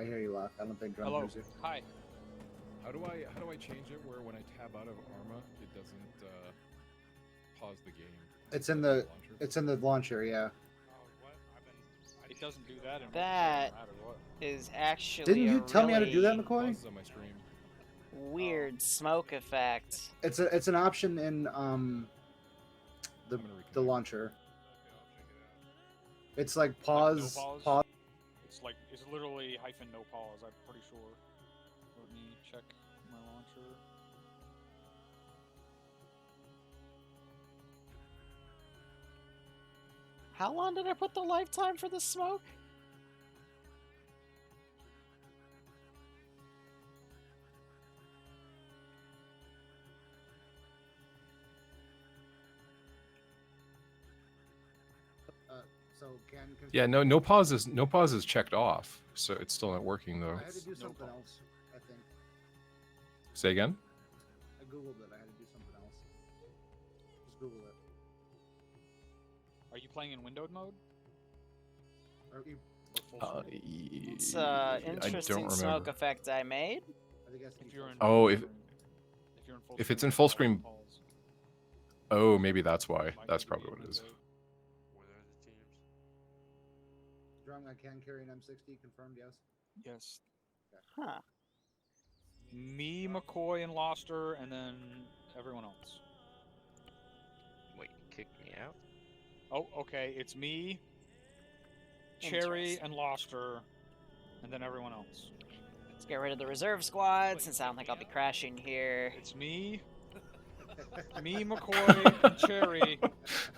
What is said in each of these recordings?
I hear you, Locke. I don't think Drum Hello. hears you. Hi. How do I change it where when I tab out of Arma, it doesn't pause the game? It's in the launcher? it's in the launcher, yeah. It doesn't do that in That no matter what. is actually Didn't you a tell me how to do that, really McCoy? Pauses on my stream. weird smoke effect. It's an option in the I'm gonna the reconnect. launcher. It's like Like pause, no pause? pause. It's literally hyphen no pause. I'm pretty sure. Let me check my launcher. How long did I put the lifetime for the smoke? So Ken. Yeah, no pause is checked off, so it's still not working though. I had to do No something pause. else. I think Say again. I googled it. I had to do something else. Just Google it. Are you playing in windowed mode? Or you, Or full screen? It's I interesting don't smoke remember. effect I made. I think that's If you're in Oh, full if- screen. If you're in full if it's screen, in full pause, screen- pause. Oh, maybe that's why. Might That's need to probably be what it is. windowed. Drum, I can carry an M60. Confirmed, yes. Yes. Huh. Me, McCoy, and Loster, and then everyone else. Wait, kick me out? Oh, okay. It's me, Cherry, Interesting. and Loster, and then everyone else. Let's get rid of the reserve squad since I don't think I'll be crashing here. It's me, McCoy, and Cherry,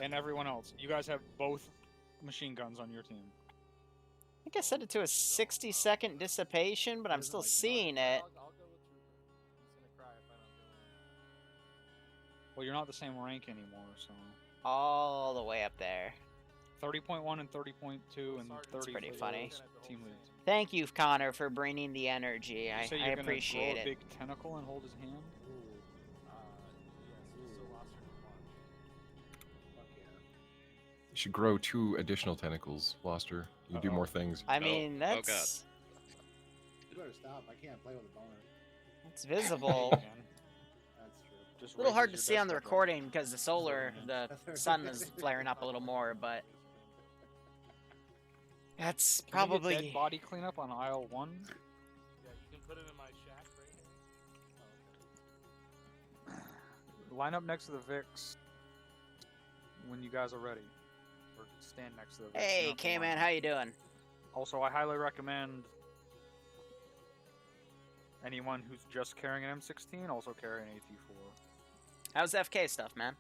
and everyone else. You guys have both machine guns on your team. I think I set it to a 60-second dissipation, but I'm still seeing it. Well, you're not the same rank anymore, so All the way up there. 30.1 and 30.2 and 30 pretty for funny. those team leads. Thank you, Connor, for bringing the energy. You I say you're appreciate gonna it. grow a big tentacle and hold his hand? Fuck yeah. You should grow 2 additional tentacles, Loster. You can do more things. I mean, oh God. that's You better stop. I can't play with a boner. it's Yeah, you visible. can. That's true. Just A little hard to raises see your on the desktop recording because the solar, the That's sun right. is flaring up a little more, but that's Can we get probably dead body cleanup on aisle 1? Yeah, you can put it in my shack right here. Line up next to the VIX when you guys are ready. Or stand next to the VIX. Hey, not the K-Man, line. how you doing? Also, I highly recommend anyone who's just carrying an M16 also carry an AT4. How's FK stuff, man?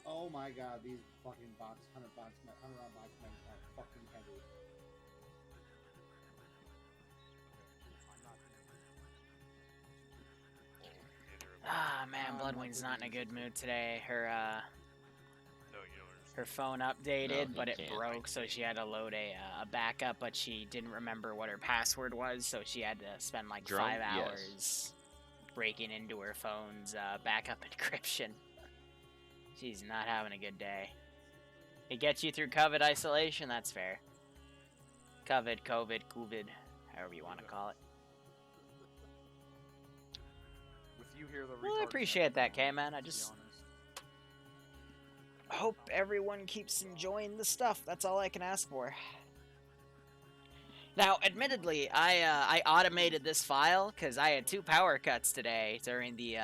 Oh my god, these fucking 100 round box men are fucking heavy. Ah, man, Bloodwing's not in a good mood today. Her No, you don't understand. her phone updated, No, but he it can't. broke, so she had to load a backup, but she didn't remember what her password was, so she had to spend like Drone? 5 Yes. hours breaking into her phone's backup encryption. She's not having a good day. It gets you through COVID isolation, that's fair. COVID, however you want to call it. With you here, the Well, I retards appreciate have that, to be K-Man. I honest. just hope everyone keeps enjoying the stuff. That's all I can ask for. Now, admittedly, I automated this file because I had 2 power cuts today during the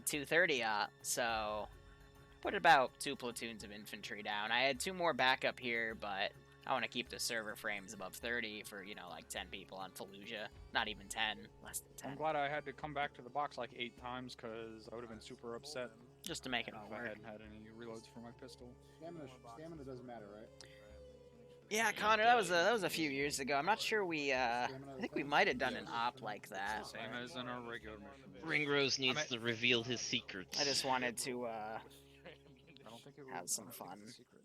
2:30 op, so put about 2 platoons of infantry down. I had 2 more backup here, but I want to keep the server frames above 30 for, you know, like 10 people on Fallujah. Not even 10, less than 10, I'm glad I had to come back to the box like 8 times because I would have been super upset just to make it all if I work. hadn't had any reloads for my pistol. Stamina doesn't matter, right? Yeah, Connor, that was a few years ago. I'm not sure we I think we might have done an op like that. Same as in a regular mission. Ringrose needs at- to reveal his secrets. I just wanted to I don't think it was have some I think fun. it's a secret.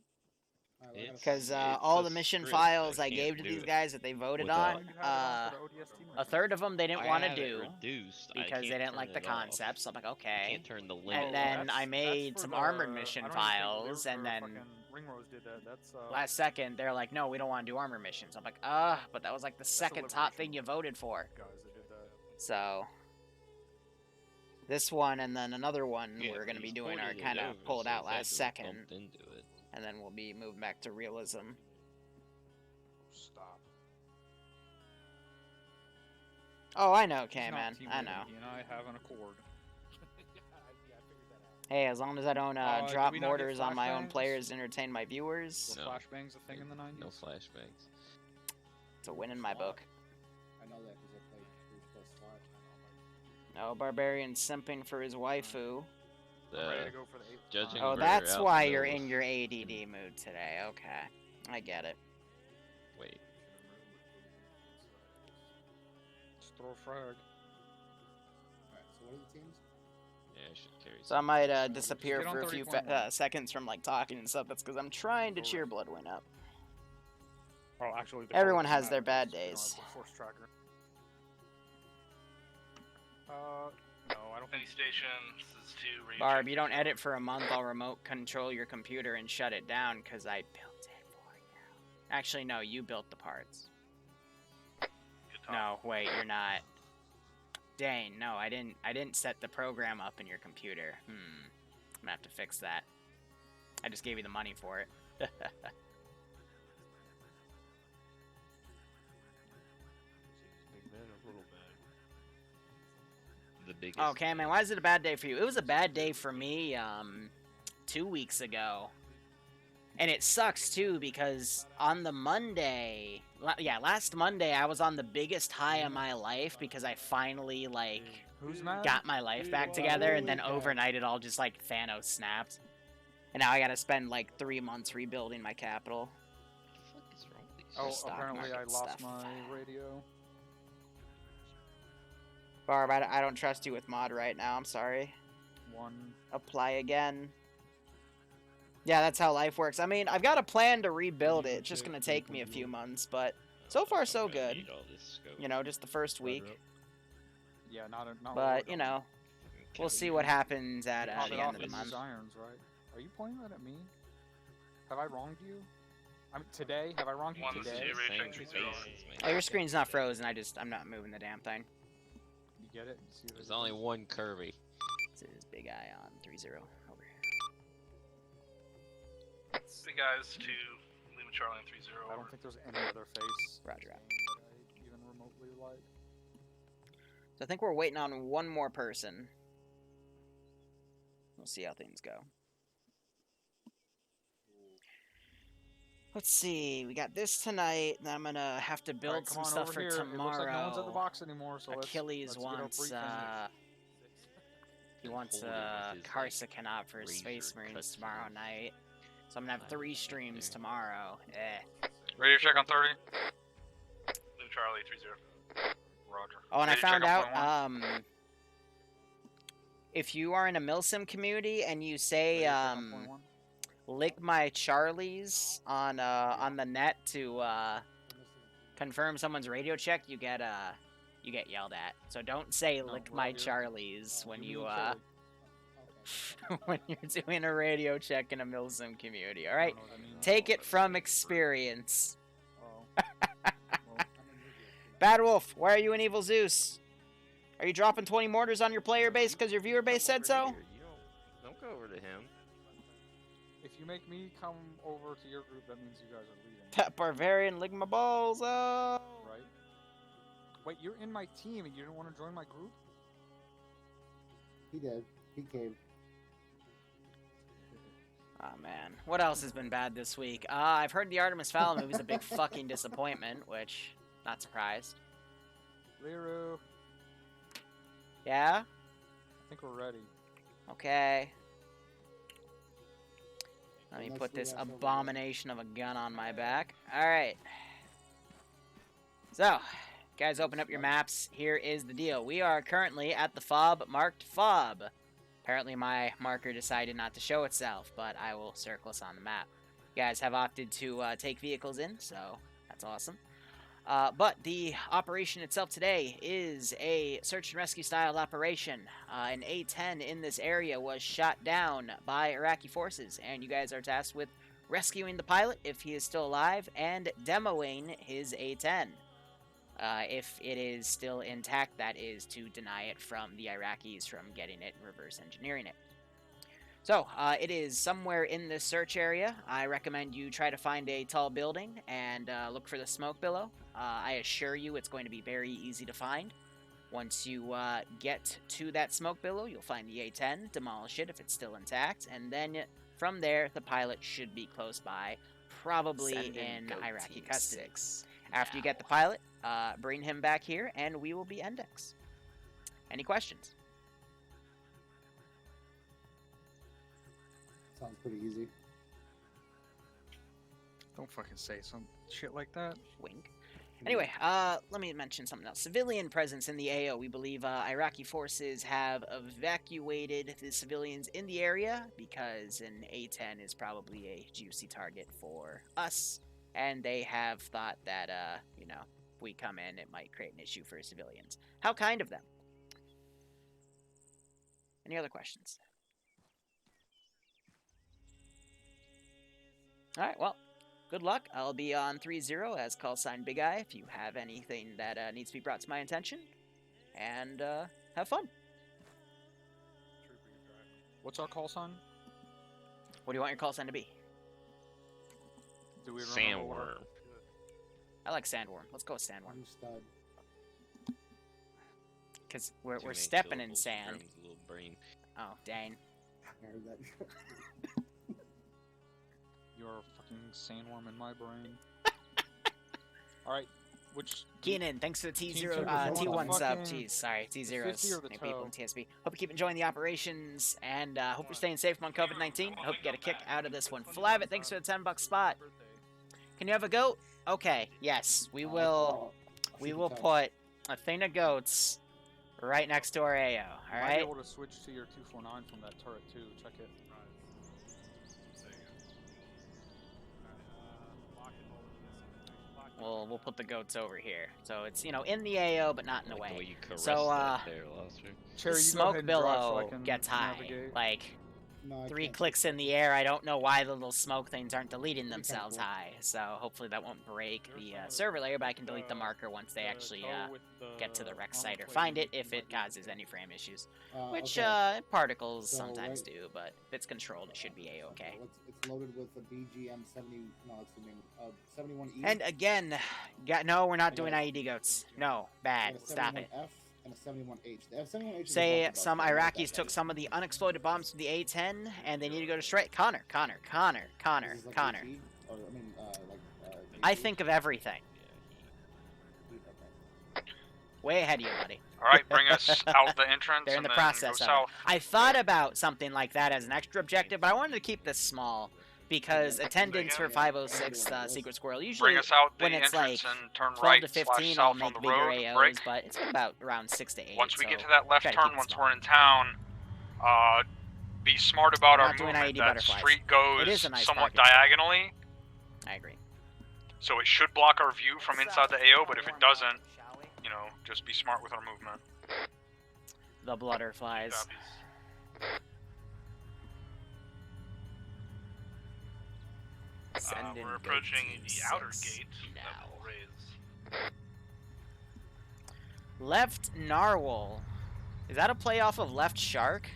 Alright, I gotta because It's all a the mission script, files I I can't gave to do these it guys that they voted without- on, You had it on for the ODS team a third of them they didn't I want to have it do reduced. I because can't they didn't turn like the it off. concept. So I'm like, I okay. can't turn the limit And then that's- I that's made for some the- armored I mission don't even think they were files, and for then fucking Ringrose did that. That's Last second, they're like, no, we don't want to do armor missions. I'm like, but that was like the second top thing you voted for. guys that did that. So, this one and then another one Yeah, we're going to be he's doing are ported it kind of over, pulled so out it's had last to have second. bumped into it. And then we'll be moving back to realism. Stop. Oh, I know, He's not K-Man. team I leader. know. He and I have an accord. Hey, as long as I don't do drop we not get mortars on my own flashbangs? players to entertain my viewers, Were No. flashbangs a thing in the 90s? No flashbangs. it's a win in my book. I know that because I played Bruce Plus Slash. No barbarian simping for his waifu. I'm ready The to go for the 8th judging time. Oh, we're that's out in why the you're middle in of- your ADD mood today. Okay, I get it. Wait, Just throw a frag. Alright, so what are the teams? yeah, I should carry. So I some. might disappear get on for a few 30.1. seconds from like talking and stuff. That's because I'm trying to cheer Bloodwing up. Oh, actually, the Everyone colors has their matter bad because we don't days. have the force tracker. No, I don't Any think. station, this is 2. radio Barb, check. you don't edit for a month. I'll remote control your computer and shut it down because I built it for you. Actually, no, you built the parts. Good talk. No, wait, you're not. Dang, no, I didn't set the program up in your computer. I'm gonna have to fix that. I just gave you the money for it. Big man, a little bad. The biggest. Okay, man, why is it a bad day for you? It was a bad day for me 2 weeks ago. And it sucks too because on the Monday, last Monday I was on the biggest high of my life because I finally like Who's mad? got my life back together, and then overnight it all just like Thanos snapped. And now I gotta spend like 3 months rebuilding my capital. What the fuck is wrong with these? Oh, stock apparently I market lost stuff. my radio. Barb, I don't trust you with mod right now, I'm sorry. One. Apply again. Yeah, that's how life works. I mean, I've got a plan to rebuild it. It's just gonna take me a few months, but so far so I'm gonna good. need all this scope. You know, just the first week. Yeah, not But, you know, we'll see what happens at Pop the it end off of the with month. these irons, right? Are you pointing that at me? Have I wronged you? I mean, today? Have I wronged you One, today? two, Same radio check, faces, man. Oh, your screen's not frozen. I'm not moving the damn thing. You get it? You see what There's it only is? one Kirby. This is Big Eye on 3-0 over here. Big guys to Lima Charlie on 3-0. I don't think there's any other face. Roger. that I even remotely like. So I think we're waiting on one more person. We'll see how things go. Let's see. We got this tonight. Then I'm gonna have to build Alright, come some on stuff over for here. tomorrow. It looks like no one's at the box anymore, so Achilles let's get our wants briefing. he wants Holding with his, Karsa Kanat for his razor Space Marines cuts tomorrow off. night. So I'm gonna have I 3 like streams there. tomorrow. Radio check on 30. Lima Charlie 3-0. Roger. Oh, and I Radio check found on out, 0.1. if you are in a Milsim community and you say, Ready to check on point one? lick my Charlies on the net to confirm someone's radio check, you get yelled at. So don't say No, lick we're my all good. Charlies when You you mean Chili. when you're doing a radio check in a Milsim community. All I right, don't know what that means. take it from experience. Oh. Well, Bad Wolf, why are you an evil Zeus? Are you dropping 20 mortars on your player base because your viewer base said so? Here, you don't go over to him. if you make me come over to your group, that means you guys are leaving, Pet Barbarian, lick my balls. Oh. right? Wait, you're in my team and you didn't want to join my group? He did. He came. Oh man, what else has been bad this week? I've heard the Artemis Fowl movie's a big fucking disappointment, which, not surprised. Liru, Yeah? I think we're ready. Okay. Let me Unless put we this have somebody- abomination of a gun on my back. Alright. So, guys, open up your maps. Here is the deal. We are currently at the fob marked fob. Apparently my marker decided not to show itself, but I will circle us on the map. You guys have opted to take vehicles in, so that's awesome. But the operation itself today is a search and rescue style operation. An A-10 in this area was shot down by Iraqi forces, and you guys are tasked with rescuing the pilot if he is still alive, and demoing his A-10. If it is still intact, that is to deny it from the Iraqis from getting it and reverse engineering it. So, it is somewhere in this search area. I recommend you try to find a tall building and look for the smoke billow. I assure you it's going to be very easy to find. Once you get to that smoke billow, you'll find the A-10, demolish it if it's still intact, and then from there, the pilot should be close by, probably in Iraqi custody. After you get the pilot, bring him back here, and we will be Index. Any questions? Sounds pretty easy. Don't fucking say some shit like that. Wink. Anyway, let me mention something else. Civilian presence in the AO. We believe Iraqi forces have evacuated the civilians in the area because an A-10 is probably a juicy target for us. And they have thought that, you know, if we come in, it might create an issue for civilians. How kind of them? Any other questions? Alright, well, good luck. I'll be on 3-0 as call sign Big Eye if you have anything that needs to be brought to my attention. And, have fun. What's our call sign? What do you want your call sign to be? Do we remember what our- Sandworm. I like Sandworm. Let's go with Sandworm. I'm stud. Because Too we're many stepping in syllables, sand. Grim's little brain. Oh, dang. I heard that. You're a fucking sandworm in my brain. Alright, which... Keenan, thanks for the T0, Team T1 sub. fucking Jeez, sorry, T0s. 50 or the New people toe? in TSB. Hope you keep enjoying the operations, and hope you're staying safe among COVID-19. Hope you get a kick out of this one. Flavitt, thanks for the $10 spot. Can you have a goat? Okay, yes, we will. We will put a thing of goats right next to our AO. All Might right. be able to switch to your 249 from that turret too. Check it. We'll put the goats over here. So it's, you know, in the AO, but not in the Like the way. way you caressed So, that there, Lobster. Cherry, The you go smoke ahead and drive so I billow can gets high. navigate. Like, No, I 3 can't. clicks in the air. I don't know why the little smoke things aren't deleting can't themselves flip. high. So hopefully that won't break the server layer, but I can delete the marker once they actually get to the rec site or find it if it causes any frame issues. Which Okay. particles So, sometimes right- do, but if it's controlled, it should be a-okay. It's loaded with the BGM 70. No, it's the name. 71E. And again, no, we're not I doing got IED goats. No, bad. Stop it. F and a 71H. The F71H. is Say a some bunch of bugs, Iraqis took some of the unexploded bombs from the A-10, and they need to go to straight. Connor. This is like AT, or, I mean, I AT? think of everything. Okay. Way ahead of you, buddy. Alright, bring us out the entrance They're in and the then process go of south. it. I thought about something like that as an extra objective, but I wanted to keep this small because attendance for 506 Secret Squirrel usually Bring us out the when it's entrance like and turn 12 right to slash 15, I'll south on make the bigger road, AOs, break. but it's about around 6 to 8. Once we so get to that left try to keep turn, it once small. we're in town, be smart about We're our not doing movement. IED That butterflies. street goes It is a nice somewhat parking spot. diagonally, I agree. so it should block our view from inside the AO, but if it doesn't, you know, just be smart with our movement. The blutterflies. Copy. We're approaching the outer gate now. that will raise. Left Narwhal. Is that a play off of Left Shark?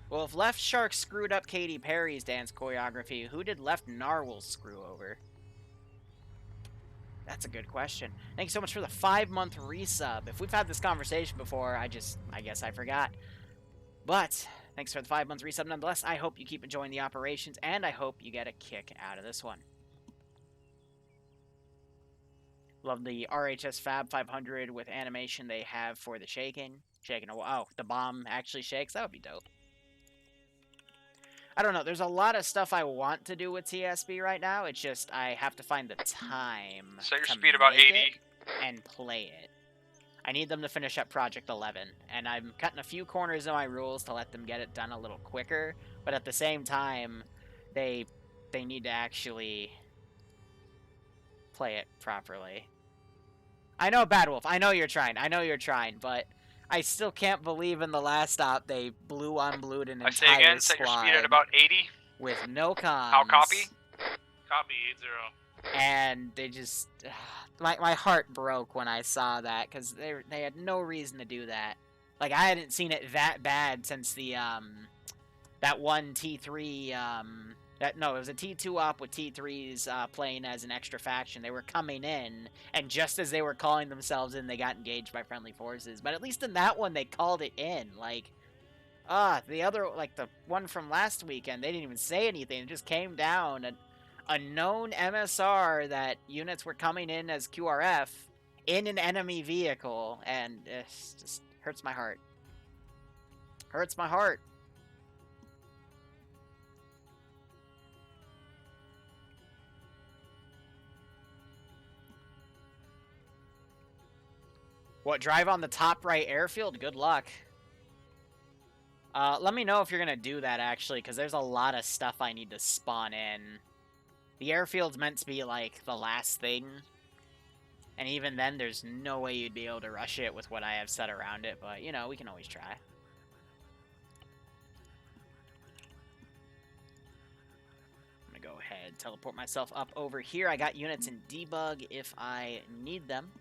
Well, if Left Shark screwed up Katy Perry's dance choreography, who did Left Narwhal screw over? That's a good question. Thank you so much for the 5-month resub. If we've had this conversation before, I guess I forgot. But thanks for the 5-month resub nonetheless. I hope you keep enjoying the operations, and I hope you get a kick out of this one. Love the RHS Fab 500 with animation they have for the shaking. Oh, the bomb actually shakes? That would be dope. I don't know. There's a lot of stuff I want to do with TSB right now. It's just I have to find the time Set your to speed about make 80. it and play it. I need them to finish up Project 11, and I'm cutting a few corners of my rules to let them get it done a little quicker. But at the same time, they need to actually play it properly. I know, Bad Wolf. I know you're trying, but I still can't believe in the last stop they blew on blued an I say entire again, set squad. your speed at about 80. with no comms. How copy? Copy 8-0. And they just... my heart broke when I saw that, because they had no reason to do that. Like, I hadn't seen it that bad since the, that one T3, no, it was a T2 op with T3s playing as an extra faction. They were coming in, and just as they were calling themselves in, they got engaged by friendly forces. But at least in that one, they called it in. Like, the other, like, the one from last weekend, they didn't even say anything. It just came down, and a known MSR that units were coming in as QRF in an enemy vehicle, and it just hurts my heart. Hurts my heart. What, drive on the top right airfield? Good luck. Let me know if you're gonna do that, actually, because there's a lot of stuff I need to spawn in. The airfield's meant to be, like, the last thing. And even then, there's no way you'd be able to rush it with what I have set around it. But, you know, we can always try. I'm gonna go ahead, teleport myself up over here. I got units in debug if I need them.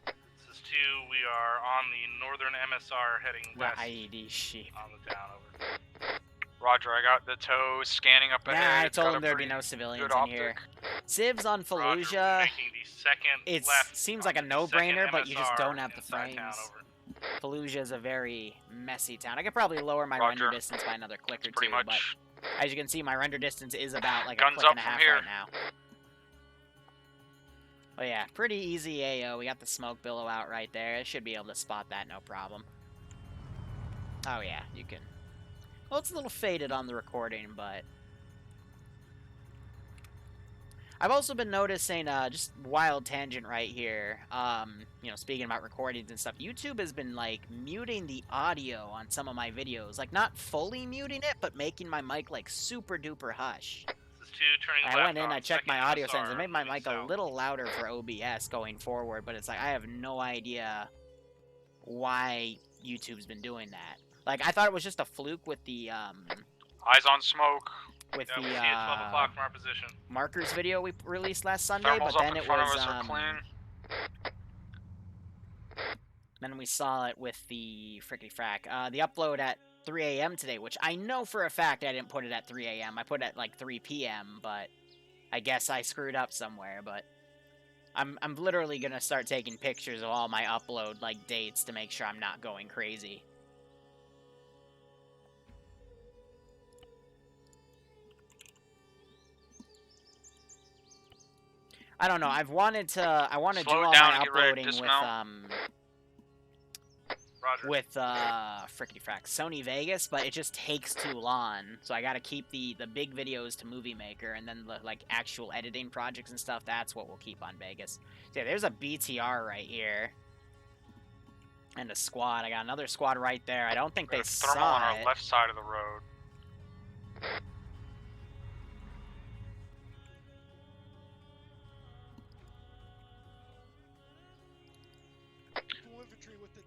This is 2. We are on the northern MSR heading west. The IED sheep. On the town over. Roger, I got the tow scanning up ahead. Yeah, I It's got told a him there'd be pretty no civilians good in optic. here. Civs on Roger, Fallujah. making the second It left seems on like a the no-brainer, second but you just MSR don't have the inside town, frames. over. Fallujah is a very messy town. I could probably lower my Roger. render distance by another click or Pretty two, much. but as you can see, my render distance is about like a Guns click up and a from half here. right now. Oh yeah, pretty easy AO. We got the smoke billow out right there. I should be able to spot that, no problem. Oh yeah, you can. Well, it's a little faded on the recording, but I've also been noticing, just wild tangent right here, you know, speaking about recordings and stuff, YouTube has been, like, muting the audio on some of my videos. Like, not fully muting it, but making my mic, like, super-duper hush. This is 2 turning I left went in, on I checked my second audio MSR, settings. I made my moving mic a south. little louder for OBS going forward, but it's like, I have no idea why YouTube's been doing that. Like, I thought it was just a fluke with the, Eyes on smoke. with Yeah, we the, see it 12 o'clock from our position. markers video we released last Sunday, Thermals but up then in it front was, of us are clean. then we saw it with the frickety frack. The upload at 3 a.m. today, which I know for a fact I didn't put it at 3 a.m. I put it at, like, 3 p.m., but I guess I screwed up somewhere, but I'm literally gonna start taking pictures of all my upload, like, dates to make sure I'm not going crazy. I don't know. I want to do Slow all down my and get ready to uploading with dismount. Roger. with frickety frack Sony Vegas, but it just takes too long. So I got to keep the big videos to Movie Maker, and then the like actual editing projects and stuff. That's what we'll keep on Vegas. So yeah, there's a BTR right here, and a squad. I got another squad right there. I don't think they Got a thermal saw on our it. left side of the road.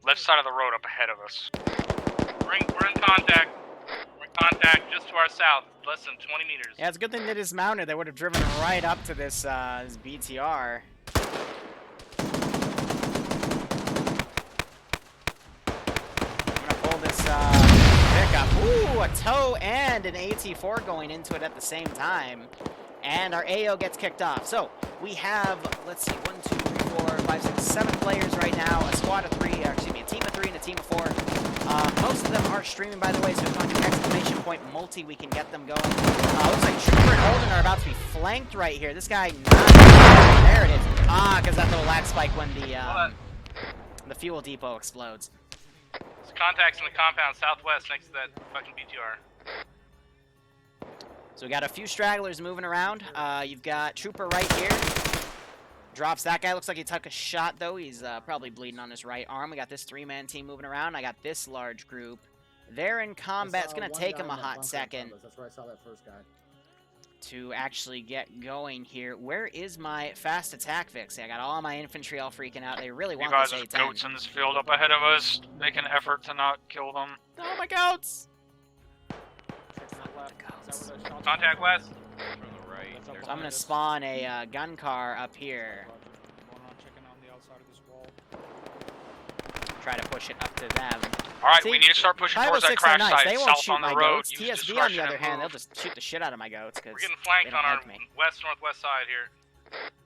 Left side of the road up ahead of us. We're in contact. We're in contact just to our south, less than 20 meters. Yeah, it's a good thing they dismounted. They would have driven right up to this this BTR. I'm gonna pull this pickup. Ooh, a tow and an AT4 going into it at the same time. And our AO gets kicked off. So we have, let's see, 1, 2, 3, 4, 5, 6, 7 players right now. A squad of 3, excuse me, a team of 3 and a team of 4. Most of them are streaming, by the way, so if you want to do exclamation point multi, we can get them going. Looks like Trooper and Holden are about to be flanked right here. This guy, there it is. Ah, because that little lag spike when the fuel depot explodes. There's contacts in the compound southwest next to that fucking BTR. So we got a few stragglers moving around. You've got Trooper right here. Drops that guy. Looks like he took a shot, though. He's probably bleeding on his right arm. We got this 3-man team moving around. I got this large group. They're in combat. It's going to take them a hot second That's where I saw that first guy. to actually get going here. Where is my fast attack fix? I got all my infantry all freaking out. They really You want guys, this there's A10. goats in this field up ahead of us. Make an effort to not kill them. Oh, my goats! where those shots Contact come west. From the right. That's up There's So I'm gonna behind us. spawn a gun car up here. Roger. Going around checking on the outside of this wall. Try to push it up to them. Alright, See, we need to start pushing towards that 506 are crash nice. site. They won't South shoot on the my road. goats. Use TSV on discretion the other and hand, they'll move. just shoot the shit out of my goats because We're getting they flanked don't on our like me. west-northwest side here.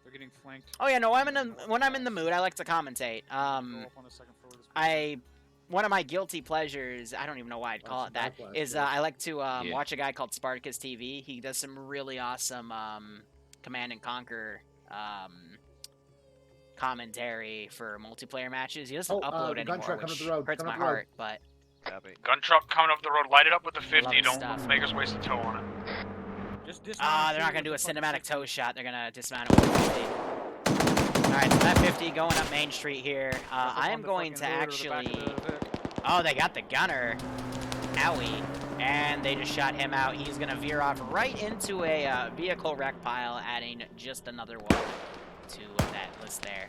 They're getting flanked. Oh yeah, no. When I'm in the mood, I like to commentate. Go up on the second floor of this One of my guilty pleasures, I don't even know why I'd call it that, is I like to watch a guy called Spartacus TV. He does some really awesome Command and Conquer commentary for multiplayer matches. He doesn't upload the anymore, gun truck coming which up the road, hurts my coming up the road. heart, but Gun truck coming up the road. Light it up with the 50. his Don't stuff. make us waste a tow on it. Just dismount they're not going and to do a shoot with the cinematic fucking toe shot. They're going to dismount it with 50. Alright, so that 50 going up Main Street here. I am going to actually... Oh, they got the gunner. Owie. And they just shot him out. He's going to veer off right into a vehicle wreck pile, adding just another one to that list there.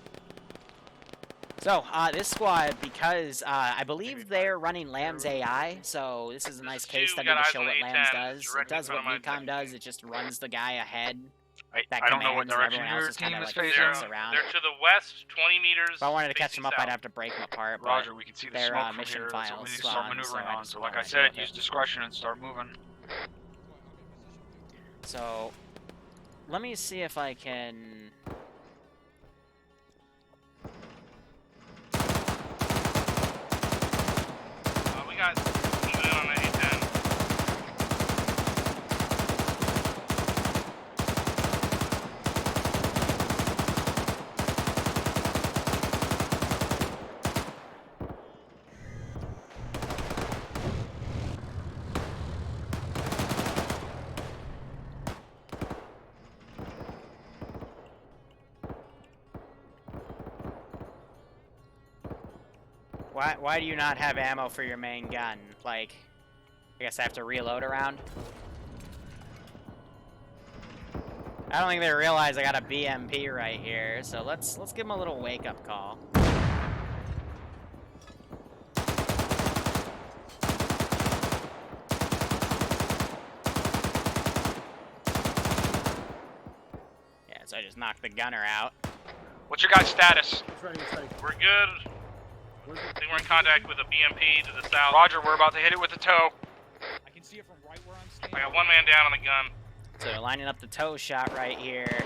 So, this squad, because I believe they're running Lamb's AI, so this is a nice case study to show what Lambs does. It does what VCOM does, it just runs the guy ahead. I don't know what commands, direction and everyone else your just kinda, team is like, facing. floats around. They're to the west, 20 meters. If I wanted to catch facing them up, south. I'd have to break them apart, but Roger, we can see the they're, smoke from mission here. That's what we files, need to start so maneuvering I on. just So like I wanted to said, do use it. discretion and start moving. So, let me see if I can... We got moving in on the A10. Why do you not have ammo for your main gun? Like, I guess I have to reload around? I don't think they realize I got a BMP right here, so let's give them a little wake-up call. Yeah, so I just knocked the gunner out. What's your guys' status? It's ready, it's ready. We're good. Where's I think we're in contact with a BMP to the south. Roger, we're about to hit it with the tow. I can see it from right where I'm standing. I got one man down on the gun. So they're lining up the toe shot right here.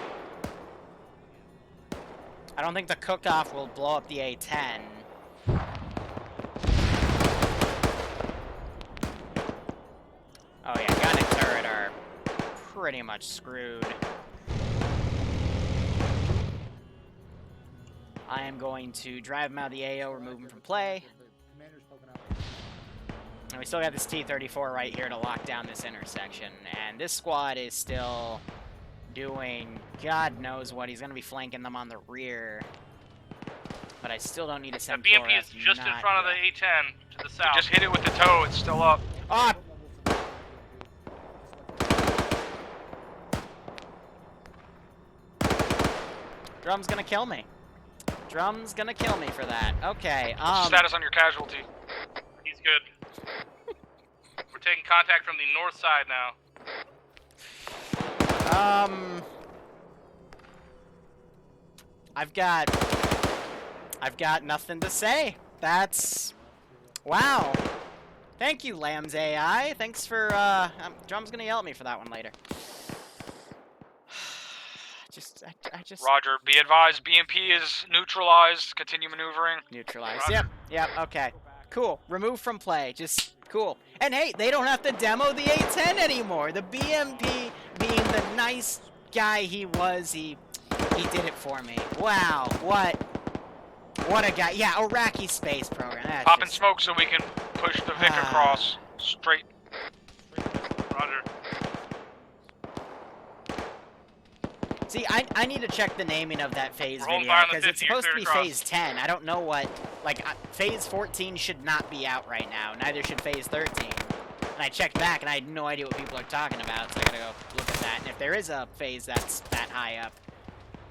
I don't think the cook-off will blow up the A10. Oh yeah, gun and turret are pretty much screwed. I am going to drive him out of the AO, remove him from play. the commander's poking out. And we still got this T-34 right here to lock down this intersection. And this squad is still doing God knows what. He's going to be flanking them on the rear. But I still don't need to The send BMP is just in front of the A10 to the south. Just hit it with the tow. It's still up. Ah! Drum's gonna kill me. Drum's gonna kill me for that. Okay, Status on your casualty. He's good. We're taking contact from the north side now. I've got nothing to say. That's... Wow. Thank you, Lamb's AI. Thanks for, Drum's gonna yell at me for that one later. I just... Roger, be advised, BMP is neutralized. Continue maneuvering. Neutralized. Roger. Yep, okay. Cool. Remove from play. Just cool. And hey, they don't have to demo the A10 anymore. The BMP, being the nice guy he was, he did it for me. Wow, what a guy. Yeah, Iraqi space program. That's Popping just... smoke so we can push the Vic across. Straight. Roger. See, I need to check the naming of that phase We're holding video, fire on the because it's 50, you're supposed to be cleared across. phase 10. I don't know what, like, phase 14 should not be out right now. Neither should phase 13. And I checked back, and I had no idea what people are talking about, so I gotta go look at that. And if there is a phase that's that high up,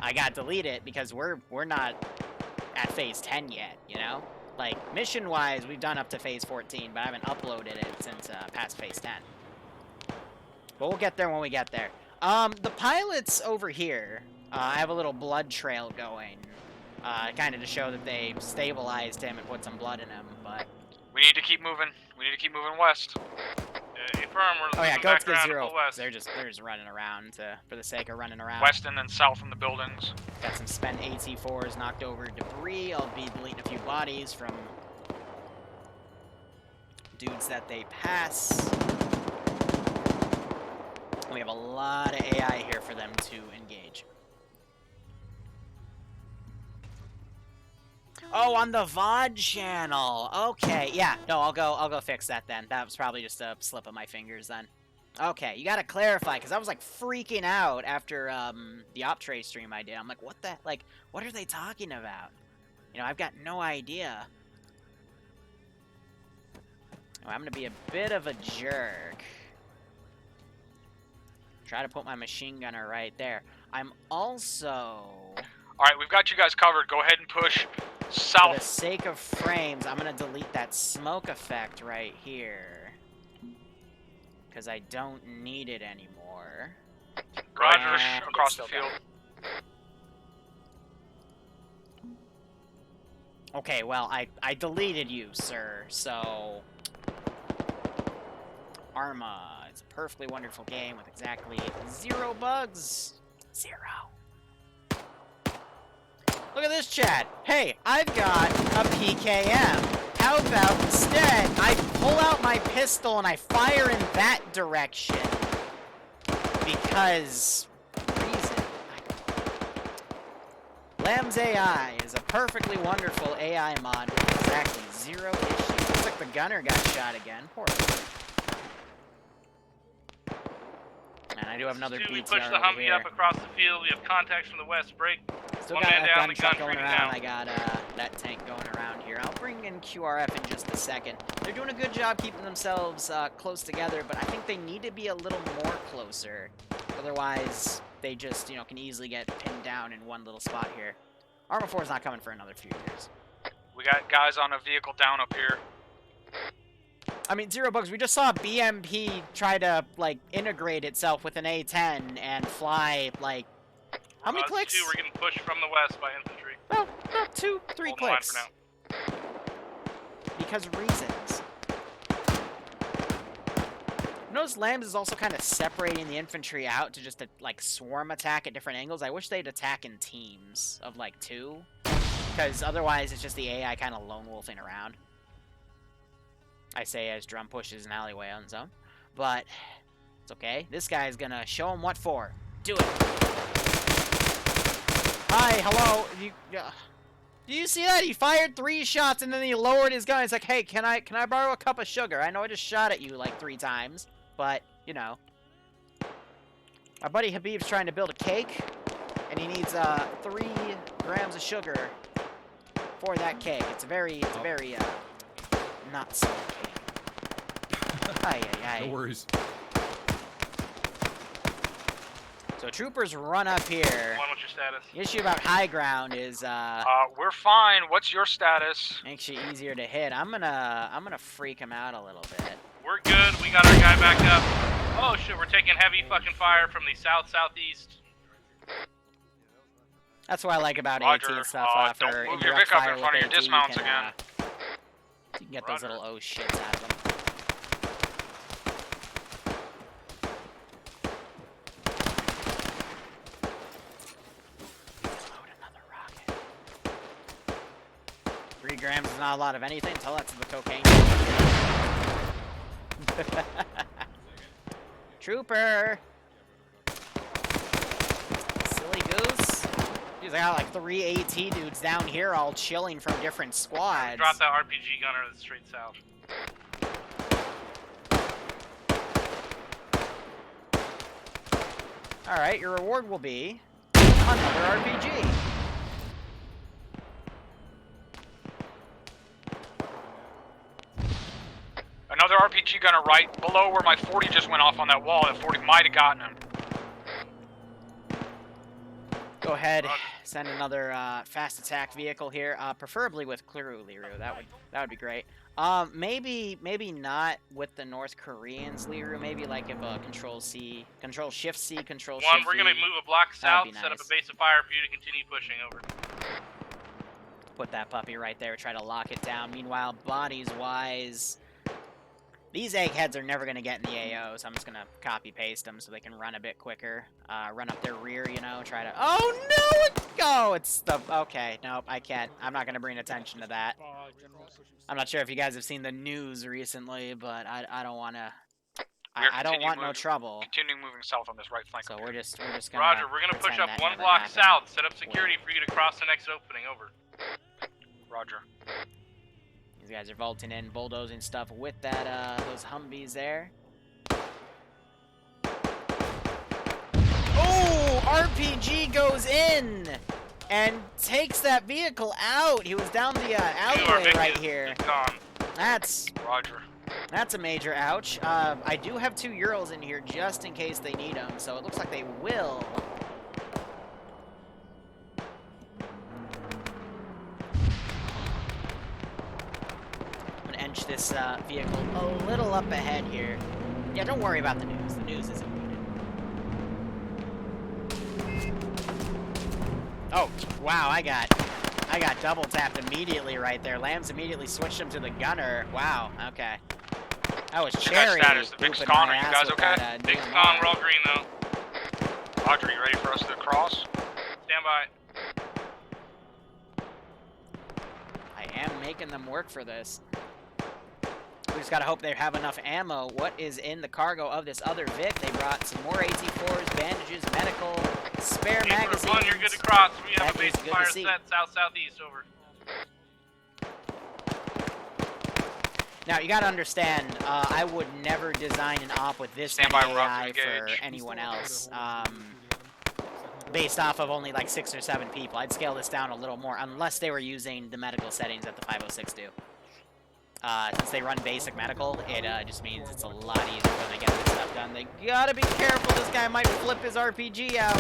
I gotta delete it, because we're not at phase 10 yet, you know? Like, mission-wise, we've done up to phase 14, but I haven't uploaded it since past phase 10. But we'll get there when we get there. The pilot's over here. I have a little blood trail going. Kind of to show that they stabilized him and put some blood in him, but... We need to keep moving. We need to keep moving west. Affirm, we're Oh yeah, moving goats back get around to zero. the west. They're just running around for the sake of running around. West and then south from the buildings. Got some spent AT4s, knocked over debris. I'll be deleting a few bodies from dudes that they pass. We have a lot of AI here for them to engage. Oh, on the VOD channel. Okay, yeah. No, I'll go fix that then. That was probably just a slip of my fingers then. Okay, you gotta clarify, because I was like freaking out after the OpTray stream I did. I'm like, what the, like, what are they talking about? You know, I've got no idea. Oh, I'm gonna be a bit of a jerk. Try to put my machine gunner right there. I'm also... Alright, we've got you guys covered. Go ahead and push For the south. sake of frames, I'm gonna delete that smoke effect right here. Because I don't need it anymore. Go ahead and push And across it's the still field. Okay, well, I deleted you, sir, so... Arma. It's a perfectly wonderful game with exactly 0 bugs. 0. Look at this chat. Hey, I've got a PKM. How about instead I pull out my pistol and I fire in that direction? Because reason. Lamb's AI is a perfectly wonderful AI mod with exactly 0 issues. Looks like the gunner got shot again. Poor guy. And I do have another We BTR push the over Humvee here. up across the field. We have contacts from the west. Break. Still One got man a down, gun the truck gun going freaking around. down. I got that tank going around here. I'll bring in QRF in just a second. They're doing a good job keeping themselves close together, but I think they need to be a little more closer. Otherwise, they just, you know, can easily get pinned down in one little spot here. Arma 4 is not coming for another few years. We got guys on a vehicle down up here. I mean, 0 bugs. We just saw BMP try to, like, integrate itself with an A-10 and fly, like, how many clicks? 2, we're getting pushed from the west by infantry. Well, about 2, 3 Hold the line clicks. for now. Because reasons. Notice Lambs is also kind of separating the infantry out to just, like, swarm attack at different angles. I wish they'd attack in teams of, like, 2. Because otherwise it's just the AI kind of lone wolfing around. I say as Drum pushes an alleyway on his own. But it's okay. This guy's gonna show him what for. Do it. Hi, hello. Do you see that? He fired 3 shots and then he lowered his gun. He's like, hey, can I borrow a cup of sugar? I know I just shot at you like 3 times, but, you know. My buddy Habib's trying to build a cake, and he needs 3 grams of sugar for that cake. It's a very not so cake. Ay, ay, ay. No worries. So troopers run up here. One, what's your status? The issue about high ground is We're fine. What's your status? makes you easier to hit. I'm gonna freak him out a little bit. We're good. We got our guy back up. Oh shit, we're taking heavy fucking fire from the southeast. That's what I like about Roger. AT and stuff. Don't For move your indirect Vic up fire in front of with your AT, dismounts you can, again. You can get those Roger. little oh shits out of them. Load another rocket. 3 grams is not a lot of anything. Tell that to the cocaine. Trooper! Silly goose. Jeez, I got like 3 AT dudes down here all chilling from different squads. Drop that RPG gunner that's straight south. Alright, your reward will be another RPG. Another RPG gunner right below where my 40 just went off on that wall. That 40 might have gotten him. Go ahead, send another fast attack vehicle here, preferably with Liru. That would be great. Maybe not with the North Koreans, Liru. Maybe like if Control C, Control Shift C, Control Shift One, we're gonna V. move a block south, That'd be set up nice. a base of fire for you to continue pushing over. Put that puppy right there, try to lock it down. Meanwhile, bodies-wise, these eggheads are never going to get in the AO, so I'm just going to copy-paste them so they can run a bit quicker. Run up their rear, you know, try to... Oh, no! It's the... Okay, nope, I can't. I'm not going to bring attention to that. I'm not sure if you guys have seen the news recently, but I don't want to... I don't want no trouble. Continuing moving south on this right flank. So we're just gonna... Roger, we're gonna push up pretend that one never block happened. south, set up security for you to cross the next opening, over. Roger. These guys are vaulting in, bulldozing stuff with that, those Humvees there. Oh! RPG goes in! And takes that vehicle out! He was down the, alleyway right here. Gone. Roger. That's a major ouch. I do have 2 Urals in here just in case they need them, so it looks like they will. I'm gonna inch this vehicle a little up ahead here. Yeah, don't worry about the news. The news isn't needed. Oh, wow, I got double tapped immediately right there. Lambs immediately switched him to the gunner. Wow, okay. That was Cherry. Status. The Vic's gone. Are you guys okay? Vic's gone. We're all green though. Roger, you ready for us to cross? Stand by. I am making them work for this. We just gotta hope they have enough ammo. What is in the cargo of this other Vic? They brought some more AT4s, bandages, medical, spare magazines. One, you're good to cross. We have That a base is of good fire to see. set south-southeast, over. Now, you gotta understand, I would never design an op with this Stand many by, AI Roger, for engage. anyone else. Based off of only like 6 or 7 people. I'd scale this down a little more, unless they were using the medical settings that the 506 do. Since they run basic medical, it just means it's a lot easier for them to get this stuff done. They gotta be careful, this guy might flip his RPG out.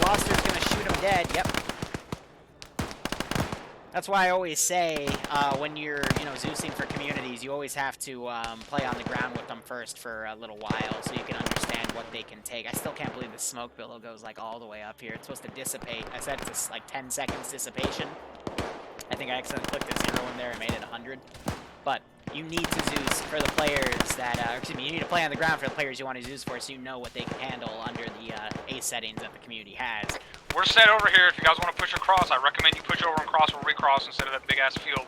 Gloucester's gonna shoot him dead, yep. That's why I always say, when you're, Zeusing for communities, you always have to play on the ground with them first for a little while, so you can understand what they can take. I still can't believe the smoke billow goes, like, all the way up here. It's supposed to dissipate. I said it's, like, 10 seconds dissipation. I think I accidentally clicked a 0 in there and made it 100. But you need to Zeus for the players that, excuse me, you need to play on the ground for the players you want to Zeus for, so you know what they can handle under the ace settings that the community has. We're set over here. If you guys want to push across, I recommend you push over and cross or recross instead of that big ass field.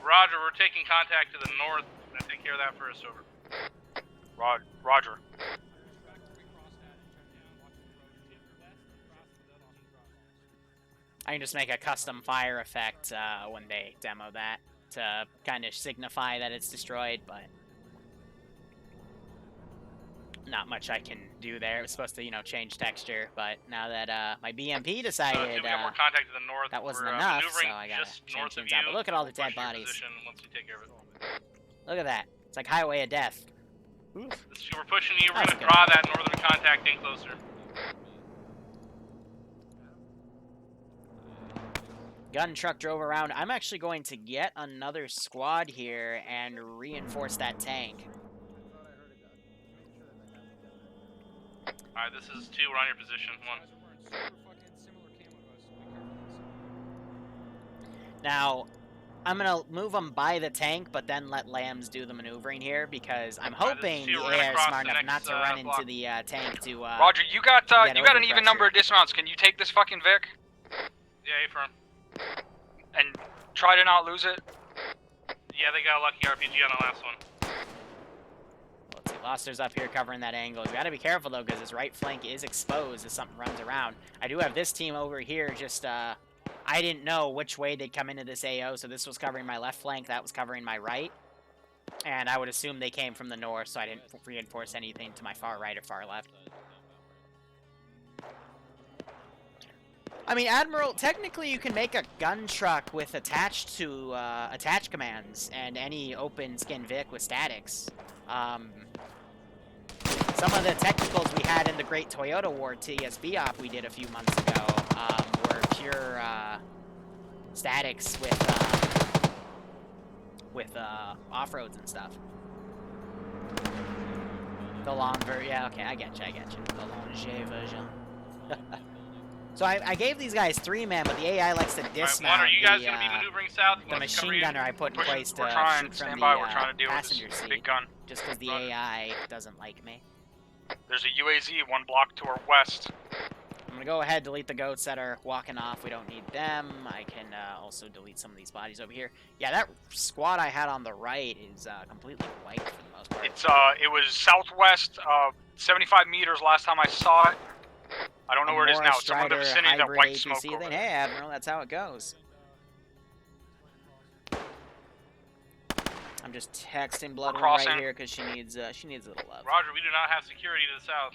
Roger, we're taking contact to the north. Take care of that first, over. Roger. I can just make a custom fire effect when they demo that to kind of signify that it's destroyed, but not much I can do there. It was supposed to, change texture, but now that my BMP decided we have more contact to the north. that wasn't we're, enough, so maneuvering I gotta just change north of things out. But you. look at all the We'll dead push your bodies. position once you take care of it. Look at that. It's like Highway of Death. We're pushing you. We're That's going to good. draw that northern contact in closer. Gun truck drove around. I'm actually going to get another squad here and reinforce that tank. Alright, this is 2. We're on your position. 1. Now, I'm going to move them by the tank, but then let Lambs do the maneuvering here, because I'm hoping see, the we're gonna AI is cross smart the enough not next, to run block. into the tank to Roger, you got get an even overpressure. number of dismounts. Can you take this fucking Vic Yeah, affirm. and try to not lose it? Yeah, they got a lucky RPG on the last one. Let's see, Gloucester's up here covering that angle. You gotta be careful, though, because his right flank is exposed as something runs around. I do have this team over here just, I didn't know which way they'd come into this AO, so this was covering my left flank, that was covering my right. And I would assume they came from the north, so I didn't reinforce anything to my far right or far left. I mean, Admiral, technically you can make a gun truck with attached to, attach commands, and any open skin Vic with statics. Some of the technicals we had in the Great Toyota War TSB op we did a few months ago, were pure, statics with, with off-roads and stuff. The long version, yeah, okay, I get you. The longe version. So I gave these guys 3-man, but the AI likes to dismount. One, are you guys gonna be maneuvering south? You the want us to cover machine you? gunner I put in place to We're trying. shoot from Stand the by. We're trying to deal with passenger this seat, big gun. just because the Roger. AI doesn't like me. There's a UAZ 1 block to our west. I'm gonna go ahead, delete the goats that are walking off. We don't need them. I can also delete some of these bodies over here. Yeah, that squad I had on the right is completely wiped for the most part. It's it was southwest, 75 meters last time I saw it. I don't know where it is now. It's somewhere in the vicinity of that white smoke over Then, there. hey, Admiral, that's how it goes. I'm just texting Blood One right crossing. here because she needs a little love. Roger, we do not have security to the south.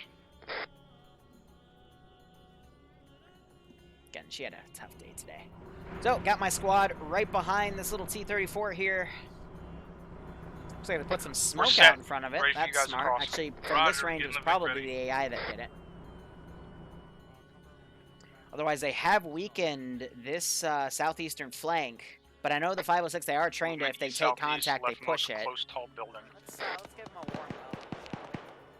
Again, she had a tough day today. So, got my squad right behind this little T-34 here. Looks like they put some smoke set. out in front of it. Ready for you That's guys to smart. cross. Actually, from Roger, this range, it getting was the Vic probably ready. the AI that did it. Otherwise, they have weakened this southeastern flank. But I know the 506, they are trained to, if they take Southeast, contact, they leftmost push it. Close, tall building. Let's give them a warm up.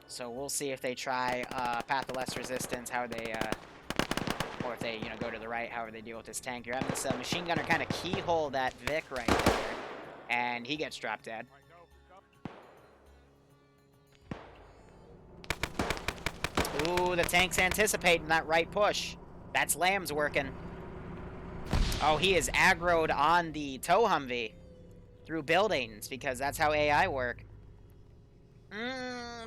So we'll see if they try path of less resistance, how they, or if they, go to the right, however they deal with this tank. You're having this machine gunner kind of keyhole that Vic right there, and he gets dropped dead. Ooh, the tank's anticipating that right push. That's Lamb's working. Oh, he is aggroed on the tow Humvee through buildings because that's how AI work.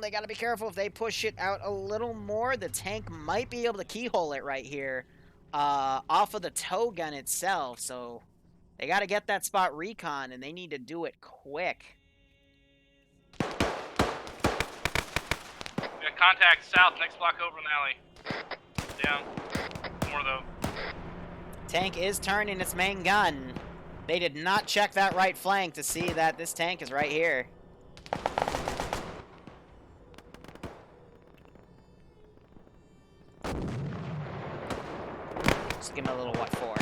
They gotta be careful if they push it out a little more. The tank might be able to keyhole it right here off of the tow gun itself. So they gotta get that spot recon, and they need to do it quick. We got contact south, next block over in the alley. Down. More though. Tank is turning its main gun. They did not check that right flank to see that this tank is right here. Just give him a little what for.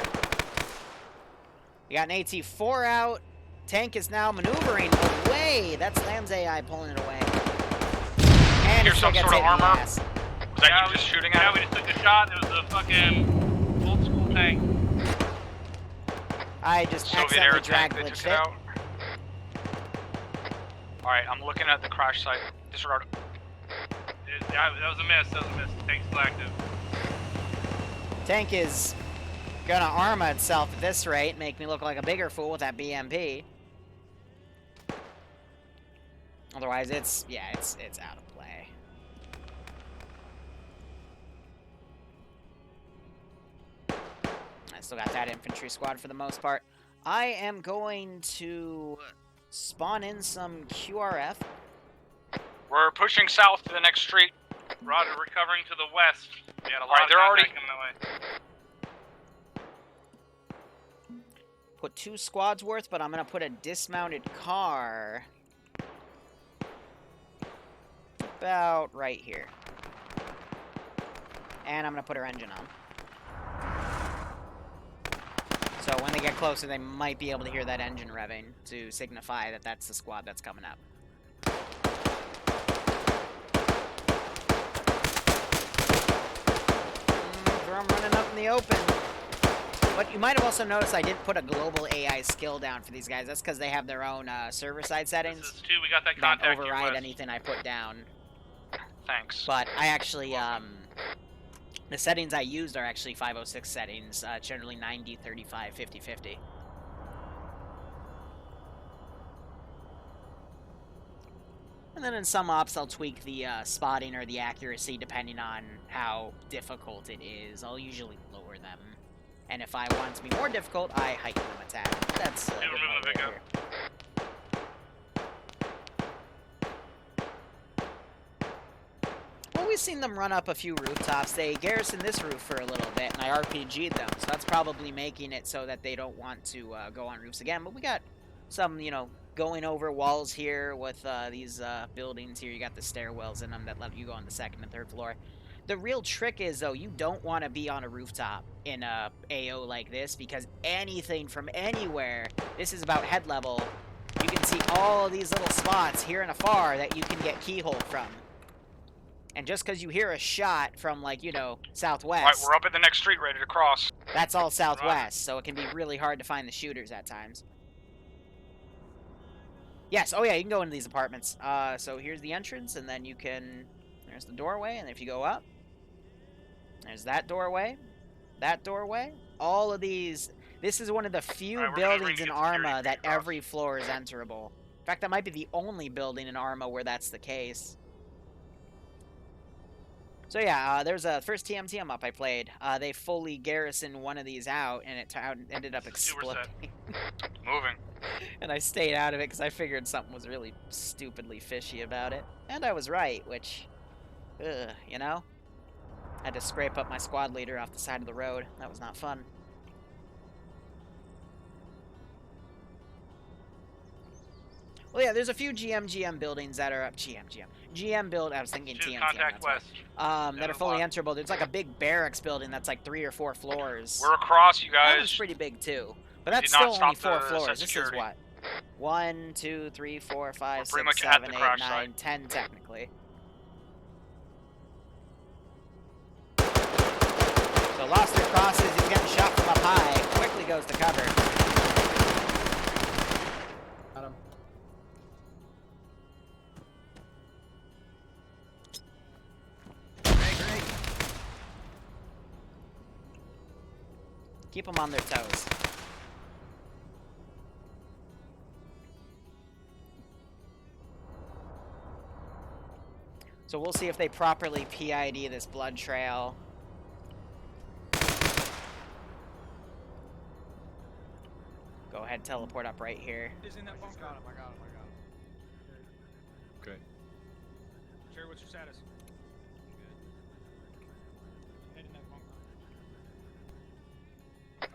We got an AT-4 out. Tank is now maneuvering away. That's Lamb's AI pulling it away. And Here's it still some gets sort of hit in the armor. ass. Was that you just shooting at Yeah, it? we just took a shot. It was a fucking old school tank. I just Soviet era accidentally tank, dragged they glitched took it. it out. Alright, I'm looking at the crash site. Disregard. Yeah, that was a miss. That was a miss. Tank's still active. Tank is gonna arma itself at this rate, make me look like a bigger fool with that BMP. Otherwise, it's out of play. I still got that infantry squad for the most part. I am going to spawn in some QRF. We're pushing south to the next street. Roger, recovering to the west. We had a lot Alright, of they're contact already- coming that way. Put 2 squads worth, but I'm gonna put a dismounted car about right here. And I'm gonna put her engine on. So when they get closer, they might be able to hear that engine revving to signify that that's the squad that's coming up. Drum running up in the open. But you might have also noticed I didn't put a global AI skill down for these guys. That's because they have their own server-side This settings is 2. We got that that contact here override west. anything I put down. Thanks. But I actually, the settings I used are actually 506 settings, generally 90, 35, 50, 50. And then in some ops, I'll tweak the spotting or the accuracy depending on how difficult it is. I'll usually lower them. And if I want it to be more difficult, I heighten them a tad. That's Hey, we're moving the right Vic here. Well, we've seen them run up a few rooftops. They garrisoned this roof for a little bit, and I RPG'd them. So that's probably making it so that they don't want to go on roofs again. But we got some, going over walls here with these buildings here. You got the stairwells in them that let you go on the 2nd and 3rd floor. The real trick is, though, you don't want to be on a rooftop in a AO like this because anything from anywhere, this is about head level, you can see all of these little spots here and afar that you can get keyhole from. And just because you hear a shot from, like, you know, southwest... Alright, we're up at the next street ready to cross. That's all southwest, so it can be really hard to find the shooters at times. Yes, oh yeah, you can go into these apartments. So here's the entrance, and then you can... There's the doorway, and if you go up, there's that doorway, all of these... This is one of the few buildings in Arma that every floor is enterable. In fact, that might be the only building in Arma where that's the case. So yeah, there's a first TMT map I played. They fully garrisoned one of these out, and it ended up exploding. Moving. And I stayed out of it because I figured something was really stupidly fishy about it. And I was right, which, you know? Had to scrape up my squad leader off the side of the road. That was not fun. Well, yeah, there's a few GM buildings that are up. GM build. I was thinking TM. Contact west. That are fully enterable. There's like a big barracks building that's like 3 or 4 floors. We're across, you guys. That was pretty big too, but that's still only 4 floors. This is what? 1, 2, 3, 4, 5, 6, 7, 8, 9, 10 technically. So Loster crosses. He's getting shot from up high. Quickly goes to cover. Got him. Keep them on their toes. So we'll see if they properly PID this blood trail. Go ahead, teleport up right here. Is in that bunker. I got him. Okay. Jerry, what's your status? Head in that bunker.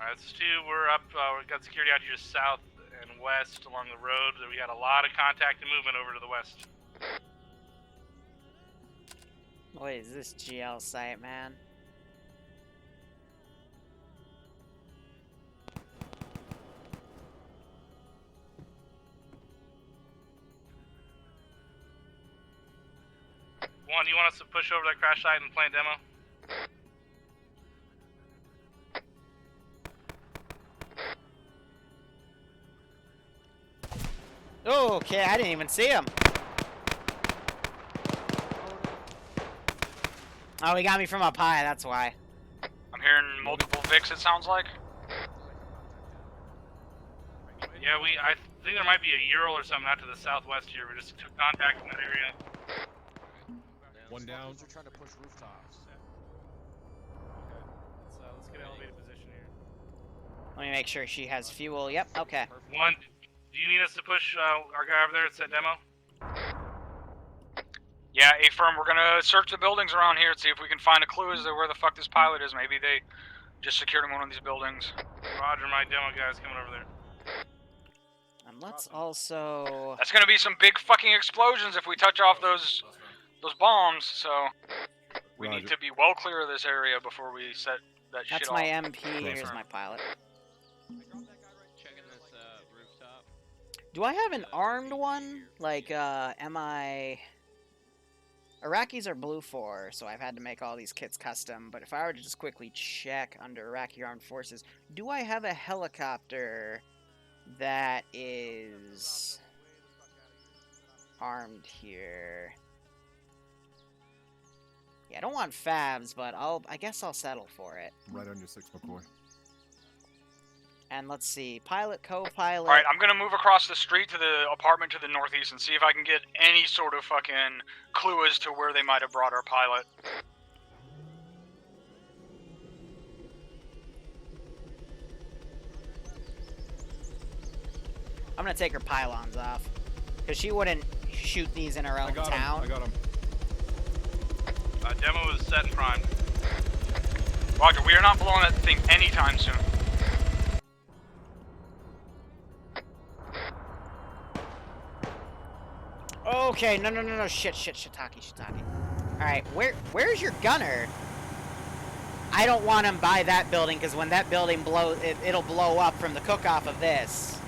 Alright, this is 2. We're up. We've got security out here south and west along the road. We got a lot of contact and movement over to the west. What is this GL site, man? One, you want us to push over that crash site and play a demo? Oh, okay, I didn't even see him. Oh, he got me from up high, that's why. I'm hearing multiple Vics, it sounds like. Yeah, I think there might be a Ural or something out to the southwest here. We just took contact in that area. One down. We're trying to push rooftops. Okay. Let's get elevated position here. Let me make sure she has fuel. Yep, okay. One, do you need us to push our guy over there at that demo? Yeah, A-firm, we're gonna search the buildings around here and see if we can find a clue as to where the fuck this pilot is. Maybe they just secured him in one of these buildings. Roger, my demo guy's coming over there. And let's also... That's gonna be some big fucking explosions if we touch off those bombs, so we need to be well clear of this area before we set that shit off. That's my MP, here's my pilot. Checking this rooftop. Do I have an armed one? Like, am I... Iraqis are blue 4, so I've had to make all these kits custom, but if I were to just quickly check under Iraqi Armed Forces, do I have a helicopter that is armed here? Yeah, I don't want Fabs, but I guess I'll settle for it. Right on your 6, McCoy. And let's see, pilot, co-pilot... Alright, I'm gonna move across the street to the apartment to the northeast and see if I can get any sort of fucking clue as to where they might have brought our pilot. I'm gonna take her pylons off, because she wouldn't shoot these in her own town. I got him. Demo is set and primed. Roger, we are not blowing that thing anytime soon. Okay, no, shit, shiitake. Alright, where's your gunner? I don't want him by that building, because when that building blows, it'll blow up from the cook-off of this.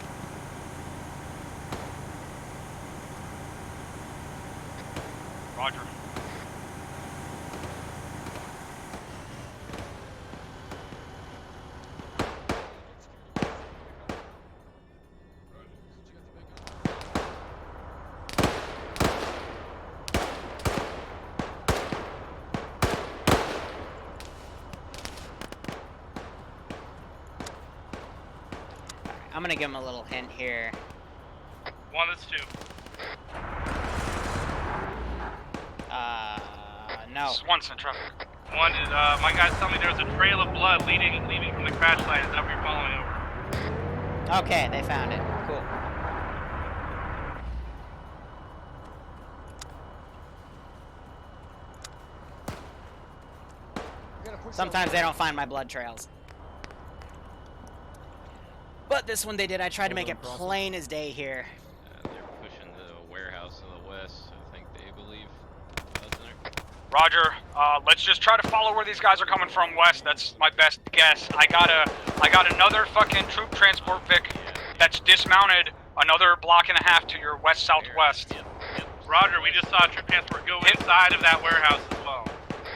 I'm gonna give him a little hint here. One, that's two. No. This is one Central. One did, my guys tell me there was a trail of blood leaving from the crash site. Is that what you're following over? Okay, they found it. Cool. Sometimes they don't find my blood trails. But this one they did. I tried to make it plain as day here. They're pushing the warehouse to the west, I think they believe. Wasn't there? Roger. Let's just try to follow where these guys are coming from west. That's my best guess. I got another fucking troop transport Vic that's dismounted another block and a half to your west southwest. Yep. Roger, we just saw a troop transport go inside of that warehouse as well.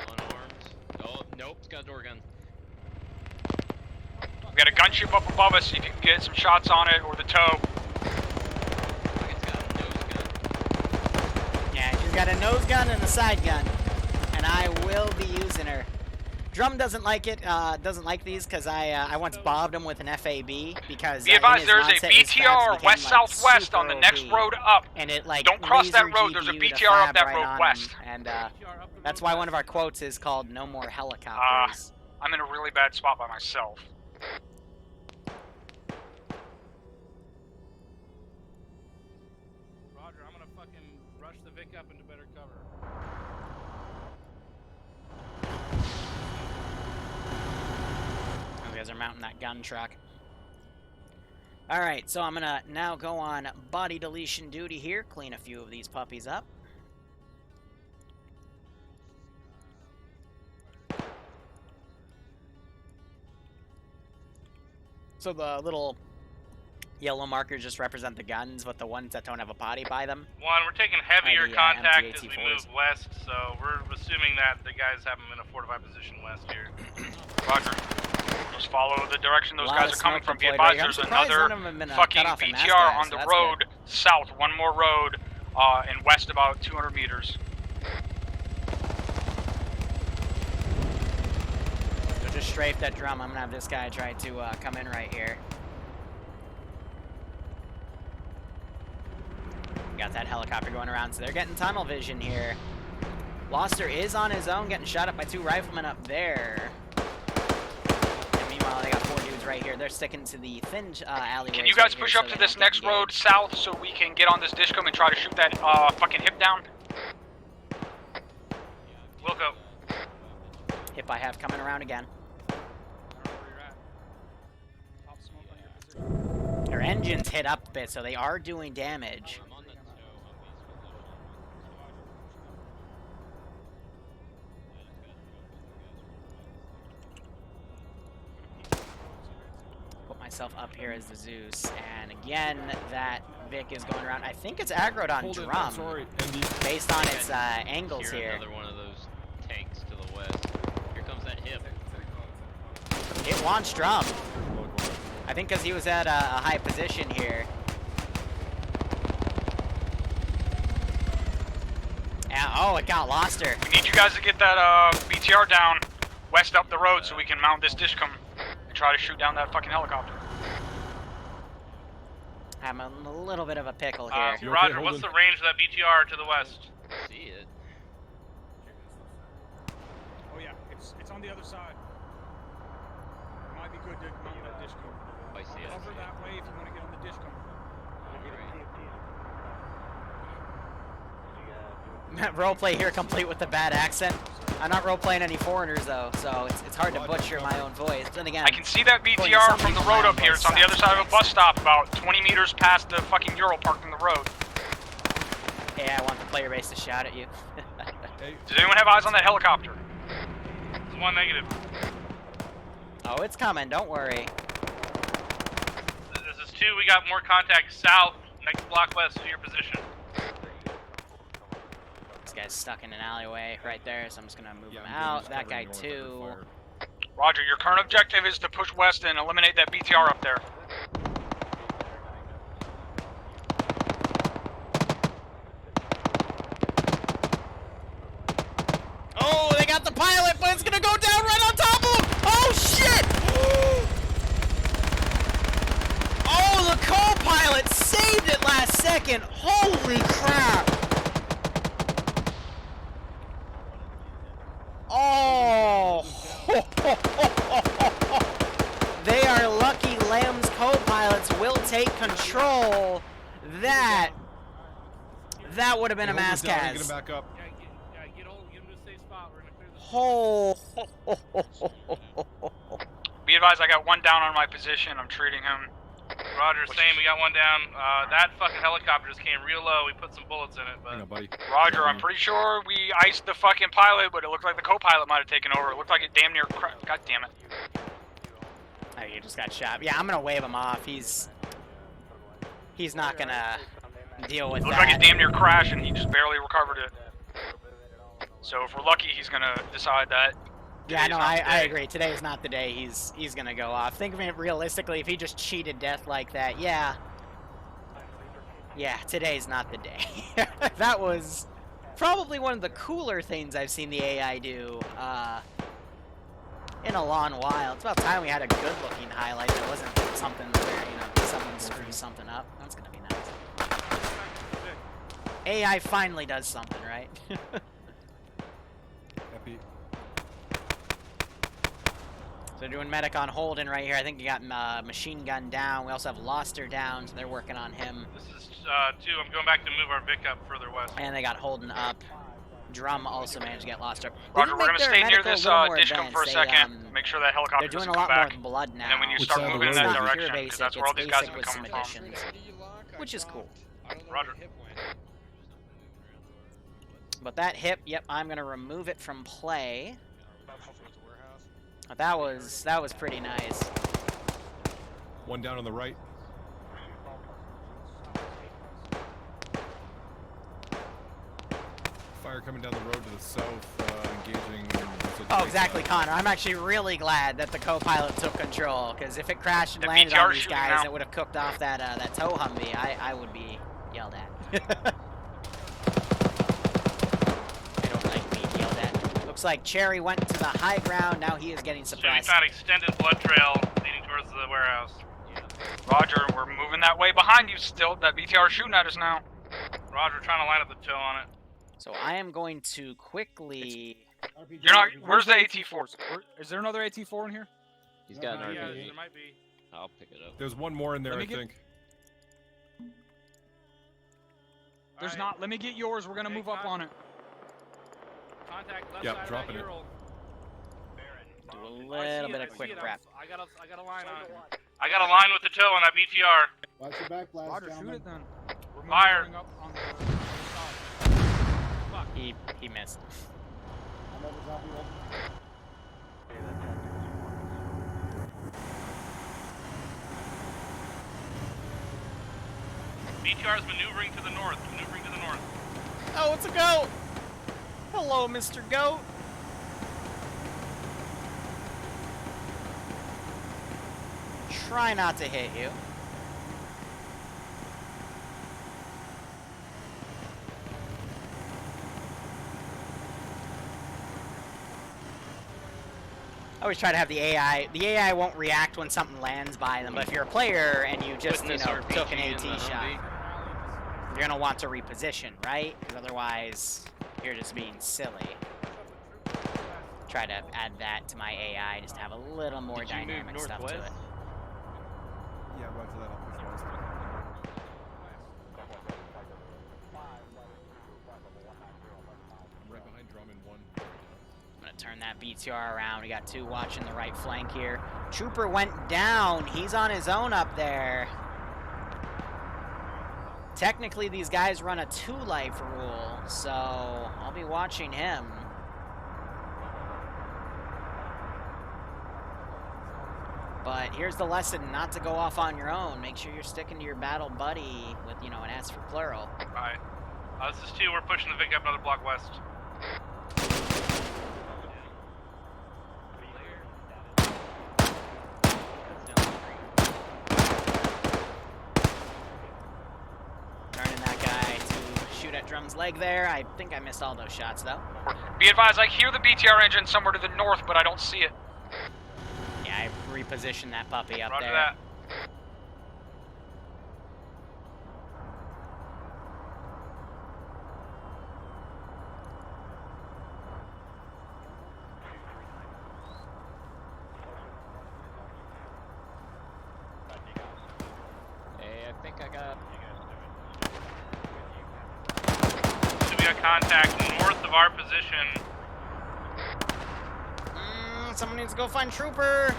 Unarmed. Oh, nope, it's got a door gun. We got a gunship up above us. See if you can get some shots on it or the tow. I think it's got a nose gun. Yeah, she's got a nose gun and a side gun, and I will be using her. Drum doesn't like it. Doesn't like these because I once bobbed him with an FAB because. Be advised, there's a BTR west southwest on the next road up. And it like don't cross that laser road. There's a GPU'd BTR up fab that right road on west. him, and that's why one of our quotes is called "No more helicopters." I'm in a really bad spot by myself. Roger, I'm gonna fucking rush the Vic up into better cover. You guys are mounting that gun truck. Alright, so I'm gonna now go on body deletion duty here, clean a few of these puppies up. So the little yellow markers just represent the guns, but the ones that don't have a body by them. One, we're taking heavier the, contact MT-84s. as we move west, so we're assuming that the guys have them in a fortified position west here. Roger. Just follow the direction those A lot guys of are coming smoke from. Be deployed right advised, here. I'm there's surprised another none of them have been, fucking cut off in mass BTR gas, on so the that's road south. One more road, and west about 200 meters. So just strafe that drum. I'm gonna have this guy try to come in right here. Got that helicopter going around, so they're getting tunnel vision here. Loster is on his own, getting shot up by two riflemen up there. And meanwhile, they got four dudes right here. They're sticking to the thin alleyway. Can you guys push up to this next road south so we can get on this dishcom and try to shoot that fucking hip down? We'll go. Hip I have coming around again. Their engines hit up a bit, so they are doing damage. I'm on the tow Put myself up here as the Zeus, and again, that Vic is going around. I think it's aggroed on Hold it, drum, I'm sorry. ND. based on its angles here. Another one of those tanks to the west. Here comes that hip. It wants drum. I think because he was at a high position here. Oh, it got Loster. We need you guys to get that BTR down west up the road so we can mount this dishcom and try to shoot down that fucking helicopter. I'm in a little bit of a pickle here. You okay, Roger, what's Holden? the range of that BTR to the west? See it. Oh yeah, it's on the other side. Might be good to mount that dishcom. I see it. Cover that way if you want to get on the dishcom. Roleplay here complete with the bad accent. I'm not roleplaying any foreigners though, so it's hard to butcher my own voice. Then again, I can see that According to BTR some from the people, road my up here. voice It's on the other sucks. side of a bus stop about 20 meters past the fucking Euro parked in the road. hey, I want the player base to shout at you. Hey, Does anyone have eyes on that helicopter? It's one negative. Oh, it's coming. Don't worry. This is two. We got more contact south, next block west of your position. This guy's stuck in an alleyway right there, so I'm just gonna move yeah, him I'm out. just That guy covering north too. under fire. Roger, your current objective is to push west and eliminate that BTR up there. Oh, they got the pilot, but it's gonna go down right on top of him! Oh shit! Oh, second. Holy crap! Oh! They are lucky Lamb's co-pilots will take control. That would have been a mass Get him cast. back up. Get him to a safe spot. We're gonna clear this. Be advised, I got one down on my position. I'm treating him. Roger, same. We got one down. That fucking helicopter just came real low. We put some bullets in it, but. Hang on, buddy. Roger, I'm pretty sure we iced the fucking pilot, but it looked like the co-pilot might have taken over. It looked like it damn near God damn it. Oh, you just got shot. Yeah, I'm gonna wave him off. He's not gonna deal with It looked that. like it damn near crashed and he just barely recovered it. So if we're lucky, he's gonna decide that. Yeah, no, today's not the I day. agree. Today is not the day he's gonna go off. Think of it realistically, if he just cheated death like that, yeah, today's not the day. That was probably one of the cooler things I've seen the AI do in a long while. It's about time we had a good-looking highlight that wasn't something where, someone screws something up. That's gonna be nice. AI finally does something, right? Epi. So they're doing medic on Holden right here. I think you got machine gun down. We also have Loster down, so they're working on him. This is 2. I'm going back to move our Vic up further west. And they got Holden up. Drum also managed to get Loster. Roger, we're gonna stay near this Dishcom for a second. Make sure that helicopter They're doing doesn't a come lot back. more blood now. And then when you Which start side of the moving in road that is it? direction, Pure because that's basic, where all it's these guys basic have been with coming some from. additions, which is cool. Roger. But that hip, yep, I'm gonna remove it from play. But that was pretty nice. One down on the right. Fire coming down the road to the south, engaging. Oh, exactly, Connor. I'm actually really glad that the co-pilot took control, because if it crashed and The landed BTR on these shooting guys, now. it would have cooked off that tow Humvee. I would be yelled at. I don't like being yelled at. Looks like Cherry went to the high ground. Now he is getting So we suppressed. found extended blood trail leading towards the warehouse. Roger, we're moving that way behind you still. That BTR is shooting at us now. Roger, trying to line up the tow on it. So I am going to quickly. RPG, You're not. RPG. Where's the AT-4? Is there another AT-4 in here? He's got an Yeah, RPG. there might be. I'll pick it up. There's one more in there, Let I me get- think. There's Alright. not. Let me get yours. We're gonna Okay, move up on it. Contact left Yep, side dropping of it. that Ural. Do a Oh, I see little it, bit I of see quick it. prep. I got a line on it. I got a line with the tow on that BTR. Watch your back, blast, Roger, shoot gentlemen. it then. We're Fire. moving up on the Fuck. He missed. I'm over top of you. BTR is maneuvering to the north. Maneuvering to the north. Oh, it's a goat! Hello, Mr. Goat. Try not to hit you. I always try to have the AI. The AI won't react when something lands by them, but if you're a player and you just, Putting this took an RPG in AT the shot, Humvee. you're gonna want to reposition, right? Because otherwise, you're just being silly. Try to add that to my AI just to have a little more Did you move dynamic stuff to it. northwest? Yeah, right to that. I'll push west. I'm right behind Drummond. One. I'm gonna turn that BTR around. We got 2 watching the right flank here. Trooper went down. He's on his own up there. Technically, these guys run a 2-life rule, so I'll be watching him. But here's the lesson, not to go off on your own. Make sure you're sticking to your battle buddy with, an S for plural. Alright. This is 2. We're pushing the Vic up another block west. Turning that guy to shoot at Drum's leg there. I think I missed all those shots, though. Be advised, I hear the BTR engine somewhere to the north, but I don't see it. Yeah, I repositioned that puppy up Roger there. that. think I got... So we got contact north of our position. Someone needs to go find Trooper.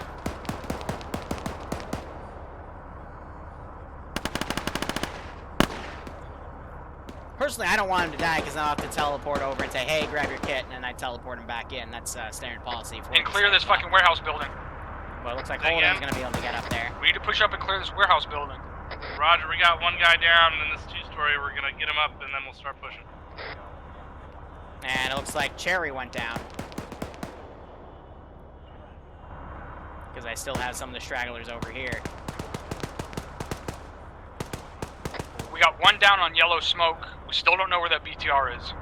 Personally, I don't want him to die because I'll have to teleport over and say, hey, grab your kit, and then I teleport him back in. That's standard policy. For And clear this fucking warehouse building. Well, it looks like Say Holden's again? going to be able to get up there. We need to push up and clear this warehouse building. Roger, we got one guy down in this two-story. We're gonna get him up and then we'll start pushing. And it looks like Cherry went down. Because I still have some of the stragglers over here. We got one down on yellow smoke. We still don't know where that BTR is.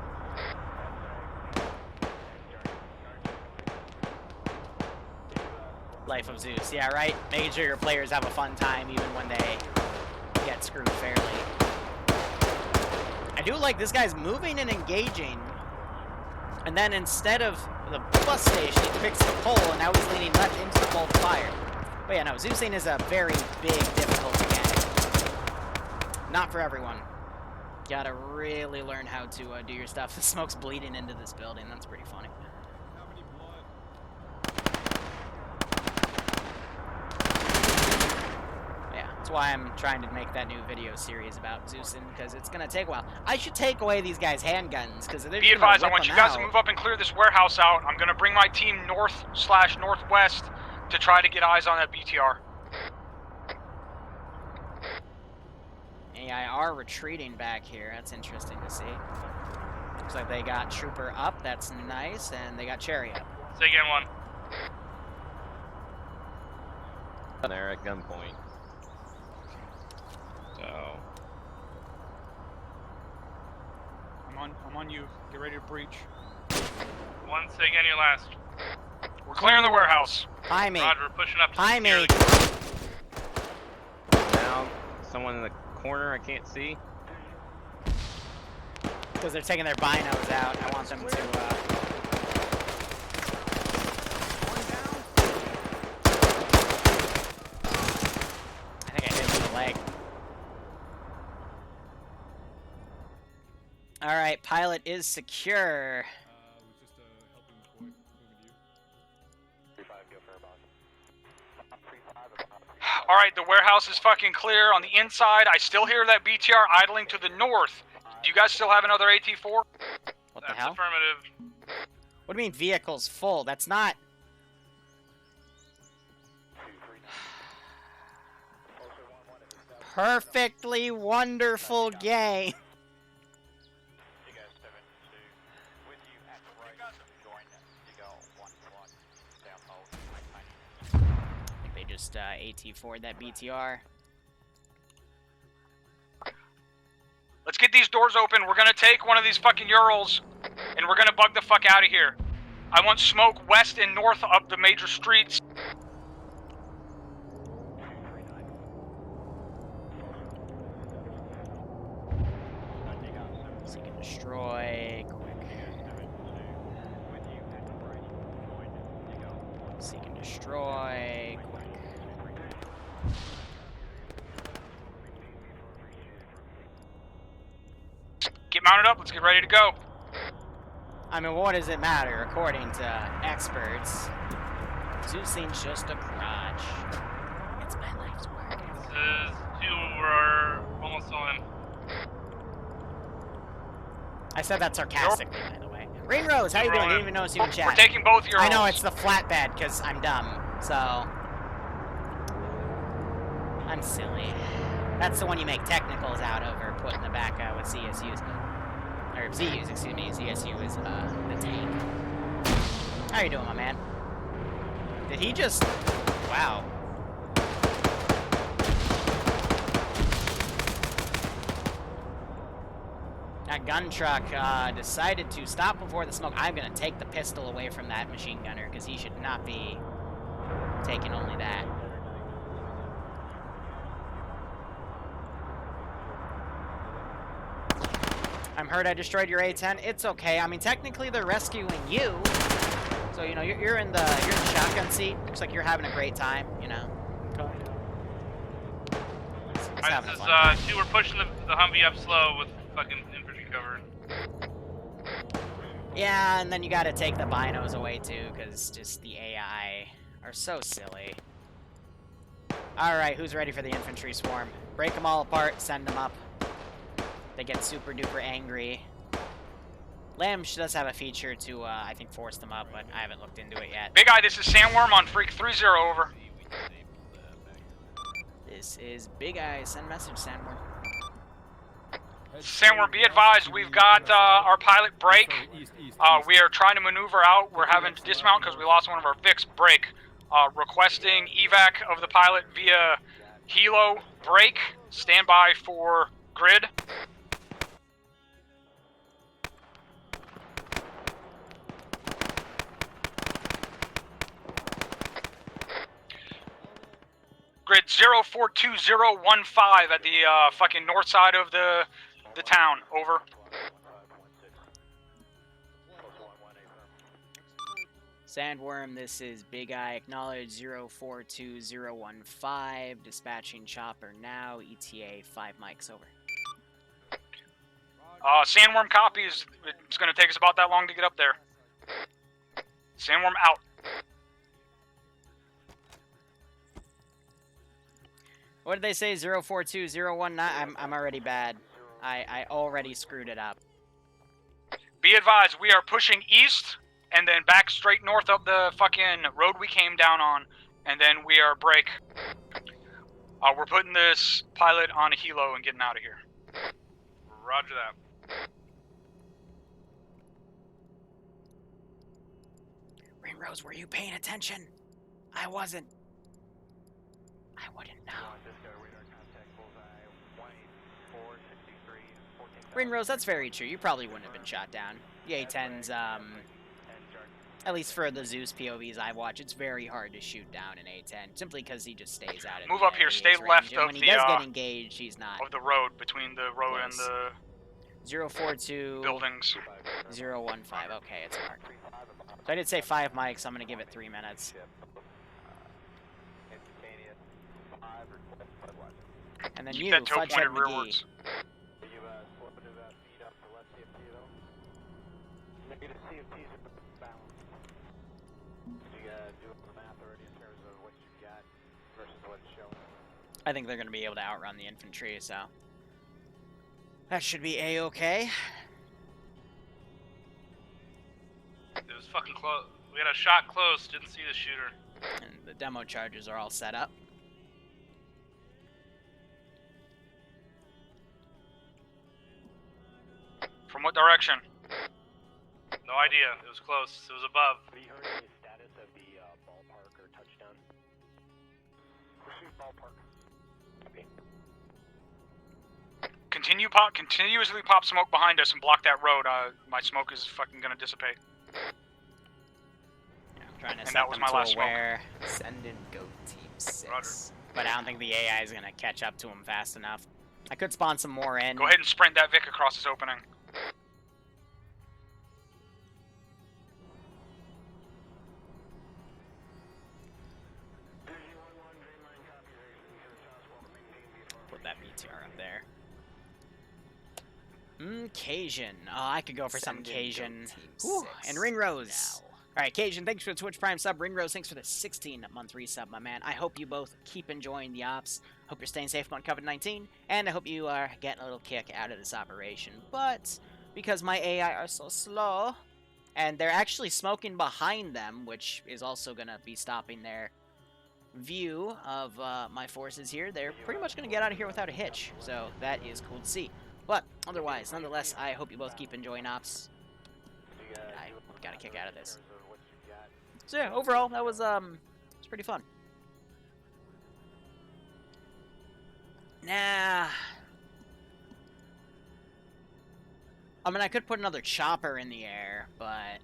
Life of Zeus. Yeah, right? Making sure your players have a fun time even when they get screwed fairly. I do like this guy's moving and engaging. And then instead of the bus station, he picks the pole, and now he's leaning left into the pole to fire. But yeah, no, Zeusing is a very big, difficult game. Not for everyone. Gotta really learn how to do your stuff. The smoke's bleeding into this building. That's pretty funny. Yeah, that's why I'm trying to make that new video series about Zeusing, because it's gonna take a while. I should take away these guys' handguns, because they're Be advised, I want you guys to move up and clear this warehouse out. I'm gonna bring my team north/northwest to try to get eyes on that BTR. AI are retreating back here. That's interesting to see. Looks like they got Trooper up. That's nice. And they got Cherry up. Say again, one. There at gunpoint. So I'm on you. Get ready to breach. One, say again, your last. We're clearing the warehouse. Hi, mate. Roger, we're pushing up to Hi, security. mate. now someone in the corner I can't see. Because they're taking their binos out. I want them to, I think I hit him in the leg. Alright, pilot is secure. Was just helping Boy moving to you. Alright, the warehouse is fucking clear. On the inside, I still hear that BTR idling to the north. Do you guys still have another AT-4? What the That's hell? affirmative. What do you mean vehicle's full? That's not... Perfectly wonderful game. I think they just AT4'd that BTR. Let's get these doors open. We're gonna take one of these fucking Urals, and we're gonna bug the fuck out of here. I want smoke west and north up the major streets. Seek and destroy, quick. Seek and destroy, quick. Get mounted up. Let's get ready to go. I mean, what does it matter? According to experts, Zeusing's just a crotch. It's my life's work. This is two, we're almost on. I said that sarcastically, by the way. Rain Rose, how you doing? I didn't even notice you in chat. We're taking both Urals. I know it's the flatbed because I'm dumb, so I'm silly. That's the one you make technicals out of, or put in the back with CSUs. Or ZUs, excuse me. CSU is the tank. How you doing, my man? Did he just... Wow. That gun truck decided to stop before the smoke. I'm going to take the pistol away from that machine gunner because he should not be taking only that. I'm hurt I destroyed your A-10. It's okay. I mean, technically they're rescuing you. So, you know, you're in the shotgun seat. Looks like you're having a great time, you know. He's Alright, having this fun. is 2. We're pushing the Humvee up slow with fucking infantry cover. Yeah, and then you gotta take the binos away too, because just the AI are so silly. Alright, who's ready for the infantry swarm? Break them all apart, send them up. They get super duper angry. Lamb does have a feature to, I think, force them up, but I haven't looked into it yet. Big Eye, this is Sandworm on Freak 30, over. This is Big Eye. Send message, Sandworm. Sandworm, be advised, we've got our pilot break. We are trying to maneuver out. We're having to dismount because we lost one of our Vicks. Break. Requesting evac of the pilot via helo. Break. Stand by for grid. Grid 042015 at the fucking north side of the town. Over. Sandworm, this is Big Eye. Acknowledge 042015. Dispatching chopper now. ETA 5 mics. Over. Sandworm copies. It's going to take us about that long to get up there. Sandworm out. What did they say? 042019? I'm already bad. I already screwed it up. Be advised, we are pushing east and then back straight north up the fucking road we came down on, and then we are break. We're putting this pilot on a helo and getting out of here. Roger that. Ringrose, were you paying attention? I wasn't. I wouldn't know. Ringrose, that's very true. You probably wouldn't have been shot down. The A-10's, at least for the Zeus POVs I've watched, it's very hard to shoot down an A-10, simply because he just stays out of Move the up here, stay AA's left range. And of when he the, does get engaged, he's not. Of the road, between the road and Close. the 042 buildings. 015. Okay, it's marked. So I did say 5 mics. I'm going to give it 3 minutes. And then Keep you, that toe Fudgehead pointed McGee. rearwards. I think they're going to be able to outrun the infantry, so that should be A-okay. It was fucking close. We had a shot close, didn't see the shooter. And the demo charges are all set up. From what direction? No idea. It was close. It was above. Have you heard any status of the ballpark or touchdown? Pursuit ballpark. Okay. Continuously pop smoke behind us and block that road. My smoke is fucking gonna dissipate. Yeah, I'm trying to And set that was them my to last smoke. aware. Send in Go Team 6. Roger. But I don't think the AI is going to catch up to him fast enough. I could spawn some more in. Go ahead and sprint that Vic across this opening. Put that BTR up there. Cajun. Oh, I could go for some Cajun. Whew, and Ringrose. Alright, Cajun, thanks for the Twitch Prime sub. Ringrose, thanks for the 16-month resub, my man. I hope you both keep enjoying the ops. Hope you're staying safe on COVID-19. And I hope you are getting a little kick out of this operation. But, because my AI are so slow, and they're actually smoking behind them, which is also going to be stopping their view of my forces here, they're pretty much going to get out of here without a hitch. So, that is cool to see. But, otherwise, nonetheless, I hope you both keep enjoying ops. I got a kick out of this. So yeah, overall, that was it's pretty fun. Nah. I mean, I could put another chopper in the air, but...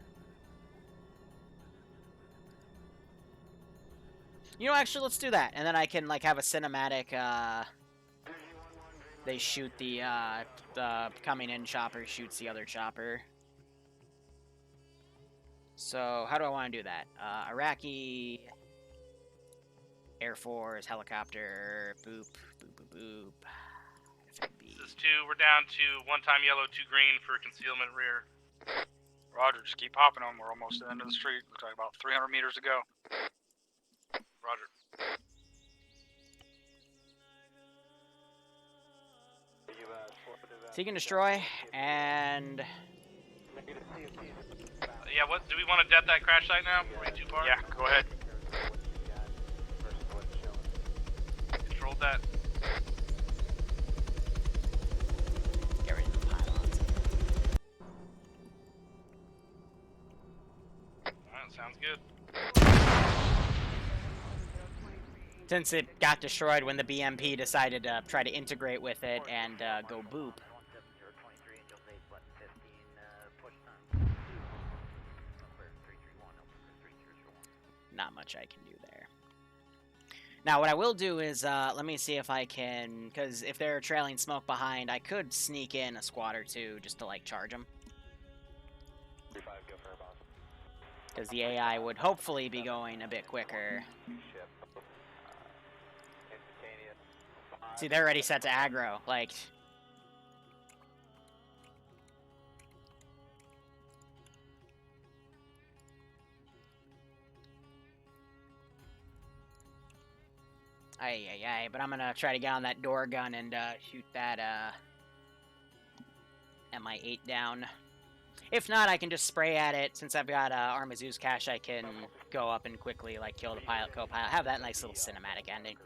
You know, actually, let's do that. And then I can, like, have a cinematic, they shoot the coming in chopper shoots the other chopper. So, how do I want to do that? Iraqi Air Force, helicopter, boop, boop, boop, boop. FNB. This is 2. We're down to 1 time yellow, 2 green for concealment rear. Roger, just keep hopping them. We're almost to the end of the street. Looks like about 300 meters to go. Roger. Seek and destroy, and Yeah, what do we want to debt that crash site now? Are we too far? Yeah, go ahead. Controlled that. get rid of the pylons. Alright, sounds good. Since it got destroyed when the BMP decided to try to integrate with it and go boop. Not much I can do there. Now, what I will do is, let me see if I can, because if they're trailing smoke behind, I could sneak in a squad or two just to, like, charge them. Because the AI would hopefully be going a bit quicker. See, they're already set to aggro, like... Ay, but I'm gonna try to get on that door gun and shoot that MI8 down. If not, I can just spray at it. Since I've got Armazoos cash, I can go up and quickly like kill the pilot, co-pilot. Have that nice little cinematic ending.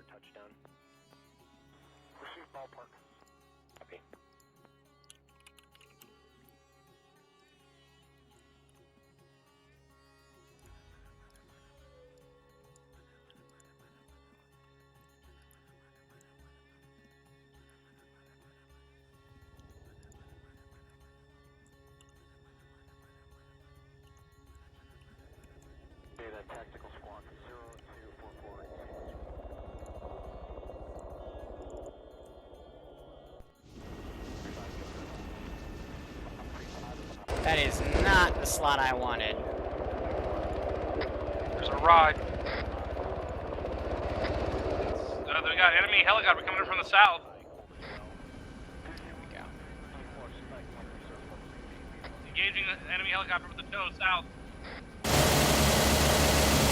Tactical squad 0244. That is not the slot I wanted. There's a ride. We got enemy helicopter coming in from the south. There we go. Engaging the enemy helicopter with the tow south.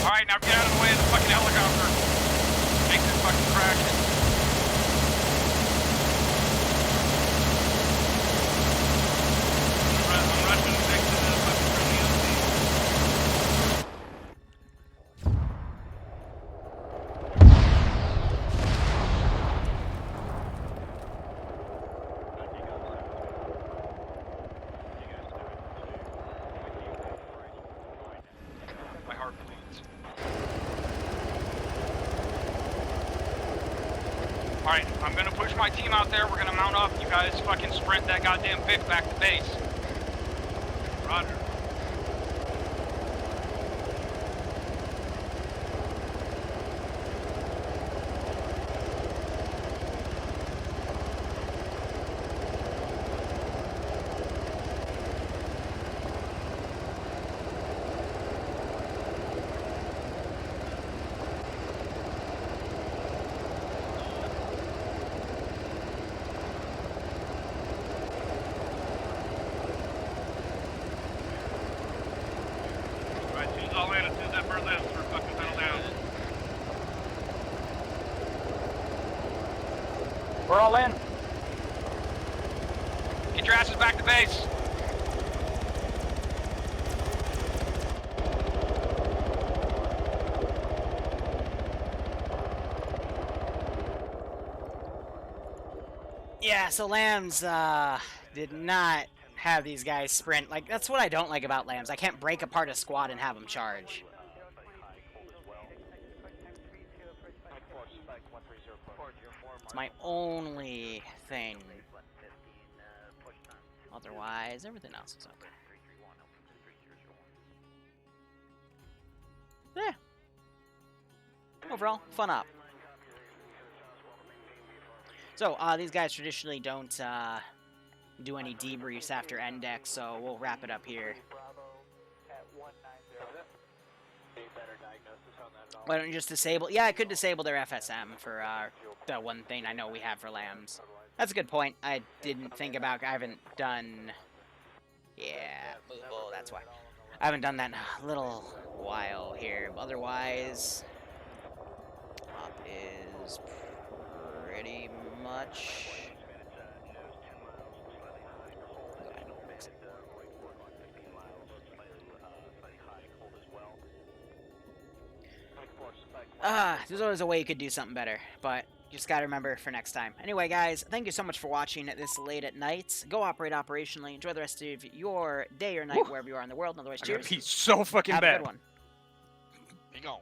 Alright, now get out of the way of the fucking helicopter. Make this fucking crash. I'm rushing next to the fucking friendly LC. My heart bleeds. Alright, I'm gonna push my team out there. We're gonna mount up. You guys fucking sprint that goddamn Vic back to base. Roger. Alright, two's all in. As soon as that bird lives, we're fucking pedal down. We're all in. Get your asses back to base. Yeah, so Lambs did not have these guys sprint. Like, that's what I don't like about Lambs. I can't break apart a squad and have them charge. It's my only thing. Otherwise, everything else is okay. Yeah. Overall, fun op. So, these guys traditionally don't do any debriefs after Index, so we'll wrap it up here. Why don't you just disable? Yeah, I could disable their FSM for the one thing I know we have for lambs. That's a good point. I didn't think about. I haven't done. Yeah, movable. That's why. I haven't done that in a little while here. Otherwise, op is pretty much. There's always a way you could do something better, but you just gotta remember for next time. Anyway, guys, thank you so much for watching this late at night. Go operate operationally. Enjoy the rest of your day or night, wherever you are in the world. Otherwise, I'm gonna cheers. pee so fucking Have bad. a good one. Be gone.